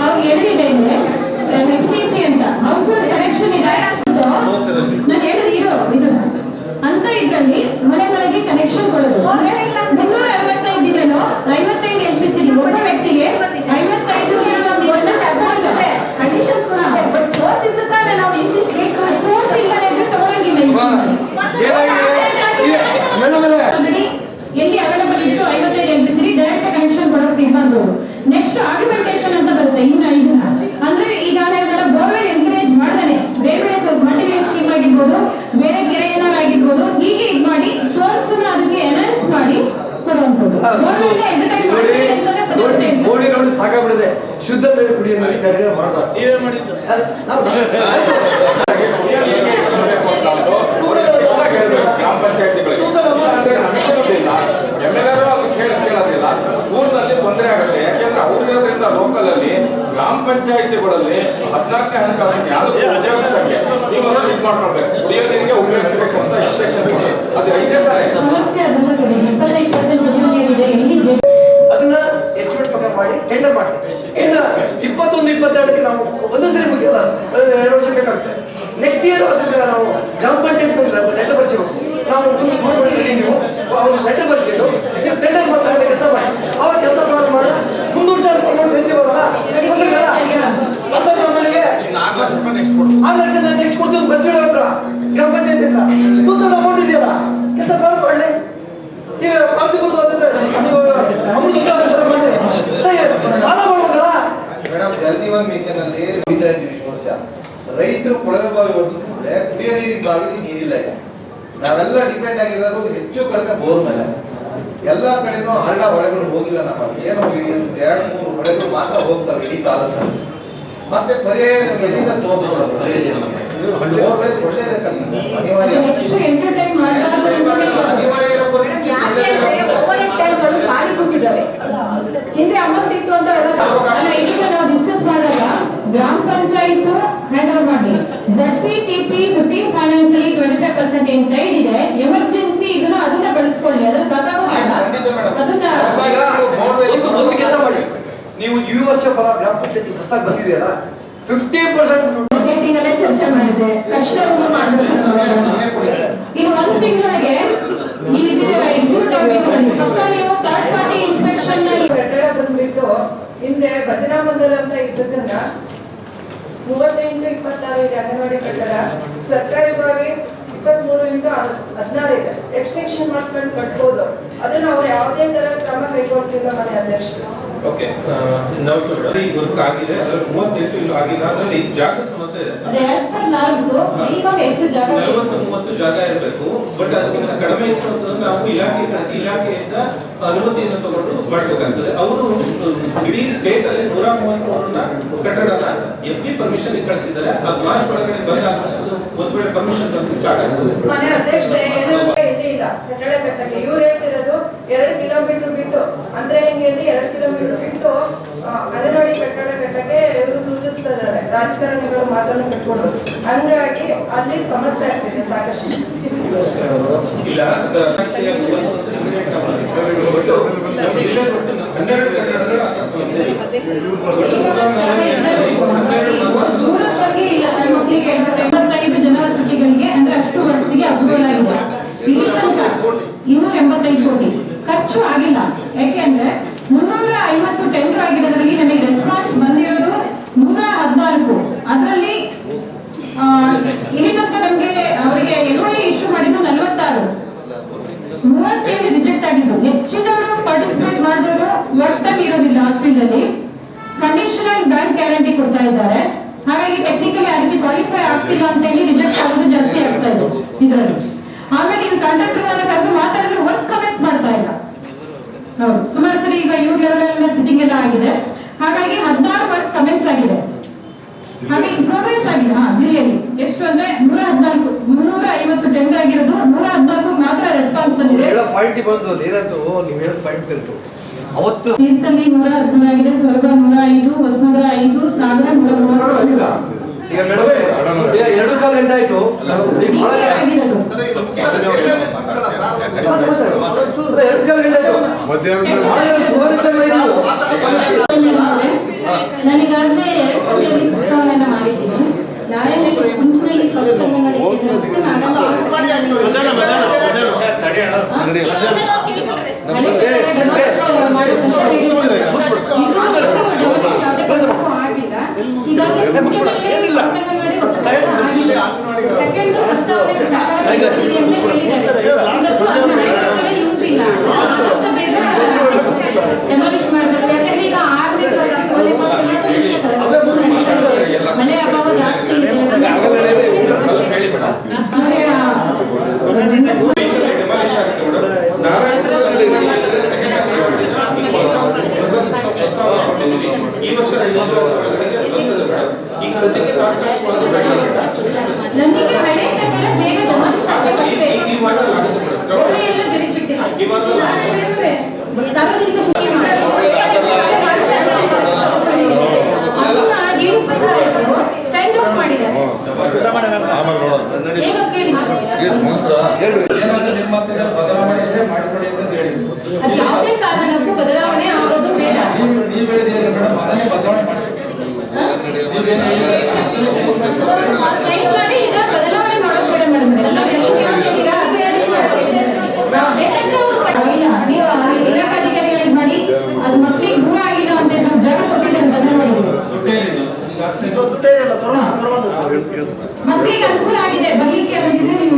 [SPEAKER 6] ಅವ್ರು ಹೇಳಿದೆ HPC ಅಂತ ಹೌಸ್ ಕನೆಕ್ಷನ್ ಇದೆ. ನಾನು ಹೇಳಿದ್ರೆ ಇದು ಅಂತ ಇದ್ರಲ್ಲಿ ಮನೆ ಮನೆಗೆ ಕನೆಕ್ಷನ್ ಕೊಡೋದು. 355 ದಿನನೋ 55 LPCD ಒಬ್ಬ ವ್ಯಕ್ತಿಗೆ 55
[SPEAKER 11] ಕಂಡೀಷನ್ಸ್ ಬಟ್ ಸೋರ್ಸ್ ಇದ್ರೆ ತಾನೇ ನಾವು ಇಂಗ್ಲಿಷ್
[SPEAKER 6] ಸೋರ್ಸ್ ಇಲ್ಲದೆ ತಗೊಳಂಗಿಲ್ಲ. ಎಲ್ಲಿ ಅವೈಲಬಲ್ ಇತ್ತು 55 LPCD ಡೈರೆಕ್ಟ್ ಕನೆಕ್ಷನ್ ಕೊಡೋಕೆ ತೀರ್ಮಾನ. ನೆಕ್ಸ್ಟ್ ಆರ್ಗ್ಯುಮೆಂಟೇಷನ್ ಅಂತ ಬರುತ್ತೆ. ಇದನ್ನ ಅಂದ್ರೆ ಈಗ ನಾವೆಲ್ಲ ಬೋರ್ವೆಲ್ ಎನ್ಕರೇಜ್ ಮಾಡ್ದಾನೆ ಬೇರೆ ಮಲ್ಟಿವೇಸ್ ಸ್ಕೀಮ್ ಆಗಿರ್ಬೋದು, ಬೇರೆ ಕೆರೆ ಏನಾರು ಆಗಿರ್ಬೋದು, ಹೀಗೆ ಇದು ಮಾಡಿ ಸೋರ್ಸ್ ಅದಕ್ಕೆ ಎನೌನ್ಸ್ ಮಾಡಿ ಕೊಡುವಂಥದ್ದು.
[SPEAKER 3] ಮೋಡಿ ನೋಡಿ ಸಾಕಾಗ್ಬಿಡಿದೆ. ಶುದ್ಧ ನೀರು ಕುಡಿಯೋ ನೀರು ಕಡಿಮೆ ಮಾಡ್ತಾರೆ. ನೀವೇ ಮಾಡಿದ್ದು
[SPEAKER 9] ಗ್ರಾಮ ಪಂಚಾಯತಿಗಳಿಗೆ MLA ಅದು ಕೇಳೋದಿಲ್ಲ. ಊರಿನಲ್ಲಿ ತೊಂದರೆ ಆಗುತ್ತೆ. ಯಾಕೆಂದ್ರೆ ಅವ್ರಿರೋದ್ರಿಂದ ಲೋಕಲ್ ಅಲ್ಲಿ ಗ್ರಾಮ ಪಂಚಾಯತಿಗಳಲ್ಲಿ 14ನೇ ಹಣಕಾಸು ಯಾವ್ದು ಉಪಯೋಗಿಸ್ದಂಗೆ ನೀವು ಇದು ಮಾಡ್ಕೊಳ್ಬೇಕು. ಕುಡಿಯೋ ನೀರಿಗೆ ಉಪಯೋಗಿಸಬೇಕು ಅಂತ ಇನ್ಸ್ಟ್ರಕ್ಷನ್ ಅದು ಐದೇ ತಾನೇ.
[SPEAKER 3] ಅದನ್ನ ಎಸ್ಟಿಮೇಟ್ ಪ್ರಕಾರ ಮಾಡಿ ಟೆಂಡರ್ ಮಾಡಿ. ಇನ್ನು 21-22ಕ್ಕೆ ನಾವು ಒಂದೇ ಸರಿ ಮುಗಿಯಲ್ಲ, 2 ವರ್ಷ ಬೇಕಾಗ್ತದೆ. ನೆಕ್ಸ್ಟ್ ಇಯರ್ ಅದನ್ನ ನಾವು ಗ್ರಾಮ ಪಂಚಾಯತ್ ಲೆಟರ್ ಬರ್ಸಿಬೇಕು. ನಾವು ಮುಂದೆ ಕೊಡ್ತೀವಿ, ನೀವು ಅವ್ನು ಲೆಟರ್ ಬರ್ಸಿದ್ದು ನೀವು ಟೆಂಡರ್ ಮಾಡ್ತಾರೆ ಕೆಲಸ ಮಾಡಿ. ಅವಾಗ ಕೆಲಸ ಮಾಡಿ ಮುಂದೂಡ್ತಾರೆ. ಪ್ರಮಾಣ ಸೆನ್ಸಿಬಲ್ ಅಲ್ಲ ನಮ್ಮನೆಗೆ
[SPEAKER 9] 4 ಲಕ್ಷ ರೂಪಾಯಿ ನೆಕ್ಸ್ಟ್ ಕೊಡ್ತೀವಿ.
[SPEAKER 3] 6 ಲಕ್ಷ ನೆಕ್ಸ್ಟ್ ಕೊಡ್ತೀವಿ. ಬಚ್ಚಿಡೋ ಹತ್ರ ಗ್ರಾಮ ಪಂಚಾಯತ್ ಹತ್ರ ತೂತನ ಅಮೌಂಟ್ ಇದೆಯಲ್ಲ, ಕೆಲಸ ಪ್ರಾರಂಭ ಮಾಡಲಿ. ಈಗ ಮಾಡ್ತಿಬೋದು ಅದನ್ನ ಸಾಲ ಮಾಡ್ಬೋದಲ್ಲ.
[SPEAKER 10] ಮೇಡಮ್ ಜಲ್ ಜೀವನ್ ಮಿಷನ್ ಅಲ್ಲಿ ಕುಡಿತಾ ಇದ್ದೀವಿ ಈ ವರ್ಷ. ರೈತರು ಕೊಳವೆ ಬಾವಿ ಓಡಿಸಿದ್ರೆ ಕುಡಿಯೋ ನೀರಿನ ಬಾವಿಗೆ ನೀರಿಲ್ಲ. ಈಗ ನಾವೆಲ್ಲ ಡಿಪೆಂಡ್ ಆಗಿರೋದು ಹೆಚ್ಚು ಕಡಿಮೆ ಬೋರ್ ಮೇಲೆ. ಎಲ್ಲಾ ಕಡೆನೂ ಹಳ್ಳ ಹೊಳೆಗಳು ಹೋಗಿಲ್ಲ. ನಮ್ಮಲ್ಲಿ ಏನೋ 2-3 ಹೊಳೆಗಳು ಮಾತ್ರ ಹೋಗ್ತವೆ ಇಡೀ ತಾಲೂಕಲ್ಲಿ. ಮತ್ತೆ ಪರ್ಯಾಯ ಎಲ್ಲಿಂದ ತೋರಿಸ್ಕೊಳ್ಳೋದು ಅನಿವಾರ್ಯ
[SPEAKER 11] ಖಾಲಿ ಕೂತಿದ್ದಾವೆ. ಹಿಂದೆ ಅಮೌಂಟ್ ಇತ್ತು ಅಂತ
[SPEAKER 6] ಈಗ ನಾವು ಡಿಸ್ಕಸ್ ಮಾಡಿದಾಗ ಗ್ರಾಮ ಪಂಚಾಯತ್ ಹ್ಯಾಂಡ್ ಓವರ್ ಮಾಡಿ ZPTP 15 ಫೈನಾನ್ಸಿಯಲಿ 25% ಏನ್ ಟೈಡ್ ಇದೆ, ಎಮರ್ಜೆನ್ಸಿ ಅದನ್ನ ಬಳಸ್ಕೊಳ್ಳಿ. ಅದ್ರ
[SPEAKER 3] ಒಂದು ಕೆಲಸ ಮಾಡಿ, ನೀವು ಈ ವರ್ಷ ಗ್ರಾಮ ಪಂಚಾಯತಿ ಪ್ರಸ್ತಾವ ಬಂದಿದೆಯಲ್ಲ 50%
[SPEAKER 6] ಚರ್ಚೆ ಮಾಡಿದೆ. ಕಷ್ಟ ಇನ್ನು 1 ತಿಂಗಳಿಗೆ ನೀವು ಎಕ್ಸಿಕ್ಯೂಟ್ ಆಗಬೇಕು. ನೀವು ಥರ್ಡ್ ಪಾರ್ಟಿ ಇನ್ಸ್ಪೆಕ್ಷನ್
[SPEAKER 11] ಕಟ್ಟಡ ಬಂದ್ಬಿಟ್ಟು ಹಿಂದೆ ಭಜನಾ ಮಂಡಲ ಅಂತ ಇದ್ದದನ್ನ 38-26 ಇದೆ ಅಂಗನವಾಡಿ ಕಟ್ಟಡ. ಸರ್ಕಾರಿ ಬಾವಿ 23x16 ಇದೆ. ಎಕ್ಸ್ಟೆನ್ಷನ್ ಮಾಡ್ಕೊಂಡು ಕಟ್ಬೋದು. ಅದನ್ನ ಅವ್ರು ಯಾವುದೇ ತರ ಕ್ರಮ ಕೈಗೊಳ್ತಿಲ್ಲ ಮನೆ ಅಧ್ಯಕ್ಷರು.
[SPEAKER 9] ಓಕೆ, ನಾವು ವರ್ಕ್ ಆಗಿದೆ. ಅದರಲ್ಲಿ 38 ಇನ್ನು ಆಗಿಲ್ಲ. ಅದರಲ್ಲಿ ಜಾಗದ ಸಮಸ್ಯೆ ಇದೆ.
[SPEAKER 6] ಎಷ್ಟು ಜಾಗ
[SPEAKER 9] 40-30 ಜಾಗ ಇರಬೇಕು. ಬಟ್ ಅದಕ್ಕಿಂತ ಕಡಿಮೆ ಇತ್ತು ಅಂತಂದ್ರೆ ನಾವು ಇಲಾಖೆ ಕಳಿಸಿ ಇಲಾಖೆಯಿಂದ ಅನುಮತಿಯನ್ನು ತಗೊಂಡು ಮಾಡಬೇಕಾಗ್ತದೆ. ಅವರು ಇಡೀ ಸ್ಟೇಟ್ ಅಲ್ಲಿ 133 ಕಟ್ಟಡನ FP ಪರ್ಮಿಷನ್ ಕಳಿಸಿದ್ದಾರೆ. ಅದು ಮಾರ್ಚ್ ಒಳಗಡೆ ಬಂದಾಗ ಒಂದು ವೇಳೆ ಪರ್ಮಿಷನ್ ಸ್ಟಾರ್ಟ್ ಆಗ್ತದೆ.
[SPEAKER 11] ಮನೆ ಅಧ್ಯಕ್ಷರೇ ರಾಜಕಾರಣಿಗಳು ಮಾತನ್ನು ಕಟ್ಕೊಂಡು ಹಂಗಾಗಿ ಅಲ್ಲಿ ಸಮಸ್ಯೆ ಆಗ್ತಿದೆ ಸಾಕಷ್ಟು.
[SPEAKER 6] ದೂರದ ಬಗ್ಗೆ ಇಲ್ಲ. ನನ್ನ ಮಕ್ಕಳಿಗೆ 85 ಜನರ ಸುದ್ದಿಗಳಿಗೆ ಅಂದ್ರೆ ಅಷ್ಟು ವರ್ಷಿಗೆ ಅಪ್ರೂವಲ್ ಆಗಿದೆ. ಇಲ್ಲಿ ತನಕ ಇನ್ನೂ 85 ಕೋಟಿ ಖರ್ಚು ಆಗಿಲ್ಲ. ಯಾಕೆಂದ್ರೆ 350 ಟೆಂಡರ್ ಆಗಿರೋದ್ರಲ್ಲಿ ನಮಗೆ ರೆಸ್ಪಾನ್ಸ್ ಬಂದಿರೋದು 114. ಅದರಲ್ಲಿ ಇಲ್ಲಿ ತನಕ ನಮಗೆ ಅವರಿಗೆ LOA ಇಶ್ಯೂ ಮಾಡಿದ್ದು 46, 37 ರಿಜೆಕ್ಟ್ ಆಗಿದ್ದು. ಹೆಚ್ಚಿನವರು ಪಾರ್ಟಿಸಿಪೇಟ್ ಮಾಡಿದವರು ವರ್ಕ್ ಟೈಮ್ ಇರೋದಿಲ್ಲ ಹಾಸ್ಪಿಟಲ್ ಅಲ್ಲಿ. ಕಂಡೀಷನಲ್ ಬ್ಯಾಂಕ್ ಗ್ಯಾರಂಟಿ ಕೊಡ್ತಾ ಇದ್ದಾರೆ. ಹಾಗಾಗಿ ಟೆಕ್ನಿಕಲಿ ಆ ರೀತಿ ಕ್ವಾಲಿಫೈ ಆಗ್ತಿಲ್ಲ ಅಂತ ಹೇಳಿ ರಿಜೆಕ್ಟ್ ಆಗೋದು ಜಾಸ್ತಿ ಆಗ್ತಾ ಇದೆ ಇದರಲ್ಲಿ. ಆಮೇಲೆ ಇವ್ರು ಕಾಂಟ್ರಾಕ್ಟರ್ ಕರೆದು ಮಾತಾಡಿದ್ರೆ ವರ್ಕ್ ಕಮೆಂಟ್ಸ್ ಮಾಡ್ತಾ ಇಲ್ಲ. ಹೌದು, ಸುಮಾರು ಸರಿ ಈಗ ಇವ್ರ ಲೆವೆಲ್ ಎಲ್ಲ ಸಿಟ್ಟಿಂಗ್ ಎಲ್ಲ ಆಗಿದೆ. ಹಾಗಾಗಿ 16 ವರ್ಕ್ ಕಮೆಂಟ್ಸ್ ಆಗಿದೆ. ಹಾಗೆ ಪ್ರೋಗ್ರೆಸ್ ಆಗಿಲ್ಲ. ಜಿಲ್ಲೆಯಲ್ಲಿ ಎಷ್ಟು ಅಂದ್ರೆ 114, 350 ಟೆಂಡರ್ ಆಗಿರೋದು 114 ಮಾತ್ರ ರೆಸ್ಪಾನ್ಸ್ ಬಂದಿದೆ.
[SPEAKER 3] ಪಾಯಿಂಟ್ ಬಂದು ಏನಂತೂ ನೀವು ಹೇಳೋ ಪಾಯಿಂಟ್ ಬಂತು ಅವತ್ತು
[SPEAKER 6] ತೀರ್ಥಹಳ್ಳಿ 113 ಆಗಿದೆ, ಸ್ವರ್ಗ 105, ಹೊಸನಗರ 5, ಸಾಗರ 130.
[SPEAKER 3] ಈಗ ಮೇಡಮ್ ಈಗ 2 ಕಾಲ ಎಂಟಾಯ್ತು
[SPEAKER 6] ಆಗಿರೋದು
[SPEAKER 3] 2 ಕಾಲ ಎಂಟಾಯ್ತು
[SPEAKER 6] ನಾನೀಗಾಗಲೇ 2 ಸತಿಯಲ್ಲಿ ಪ್ರಸ್ತಾವನೆಯನ್ನ ಮಾಡಿದ್ದೀನಿ. ನಾಳೆ ಮುಂಚಿನಲ್ಲಿ ಫಸ್ಟ್ ಅಂಗನವಾಡಿ ಡೆಮಾಲಿಷ್ ಮಾಡಬೇಕು. ಯಾಕಂದ್ರೆ ಈಗ 6ನೇ ಮಳೆ ಅಭಾವ ಜಾಸ್ತಿ ಇದೆ. ನಮಗೆ ಹಳೆ ಕಟ್ಟಡ ಬೇಗ ಡೆಮಾಲಿಷ್ ಆಗಬೇಕಂತೆ ಎಲ್ಲ ತೆಗೆದುಬಿಟ್ಟಿಲ್ಲ. ಸಾರ್ವಜನಿಕ ಶಿಕ್ಷಣ ಚೇಂಜ್ ಆಫ್ ಮಾಡಿದ್ದಾರೆ. ಅದು ಯಾವುದೇ ಕಾರಣಕ್ಕೂ ಬದಲಾವಣೆ ಆಗೋದು ಬೇಡ. ಚೇಂಜ್ ಮಾಡಿ ಈಗ ಬದಲಾವಣೆ ಮಾಡೋದು ಬೇಡ ಮೇಡಮ್. ನೀವು ಇಲಾಖಾಧಿಕಾರಿಗಳಿಗೆ ಮಾಡಿ ಅದು ಮಕ್ಕಳಿಗೆ ದೂರ ಆಗಿಲ್ಲ ಅಂತ ನಾವು ಜಾಗ ಕೊಟ್ಟಿಲ್ಲ ಬದಲಾವಣೆ ಮಕ್ಕಳಿಗೆ ಅನುಕೂಲ ಆಗಿದೆ. ಬರ್ಲಿಕ್ಕೆ ಬಂದಿದ್ರೆ ನೀವು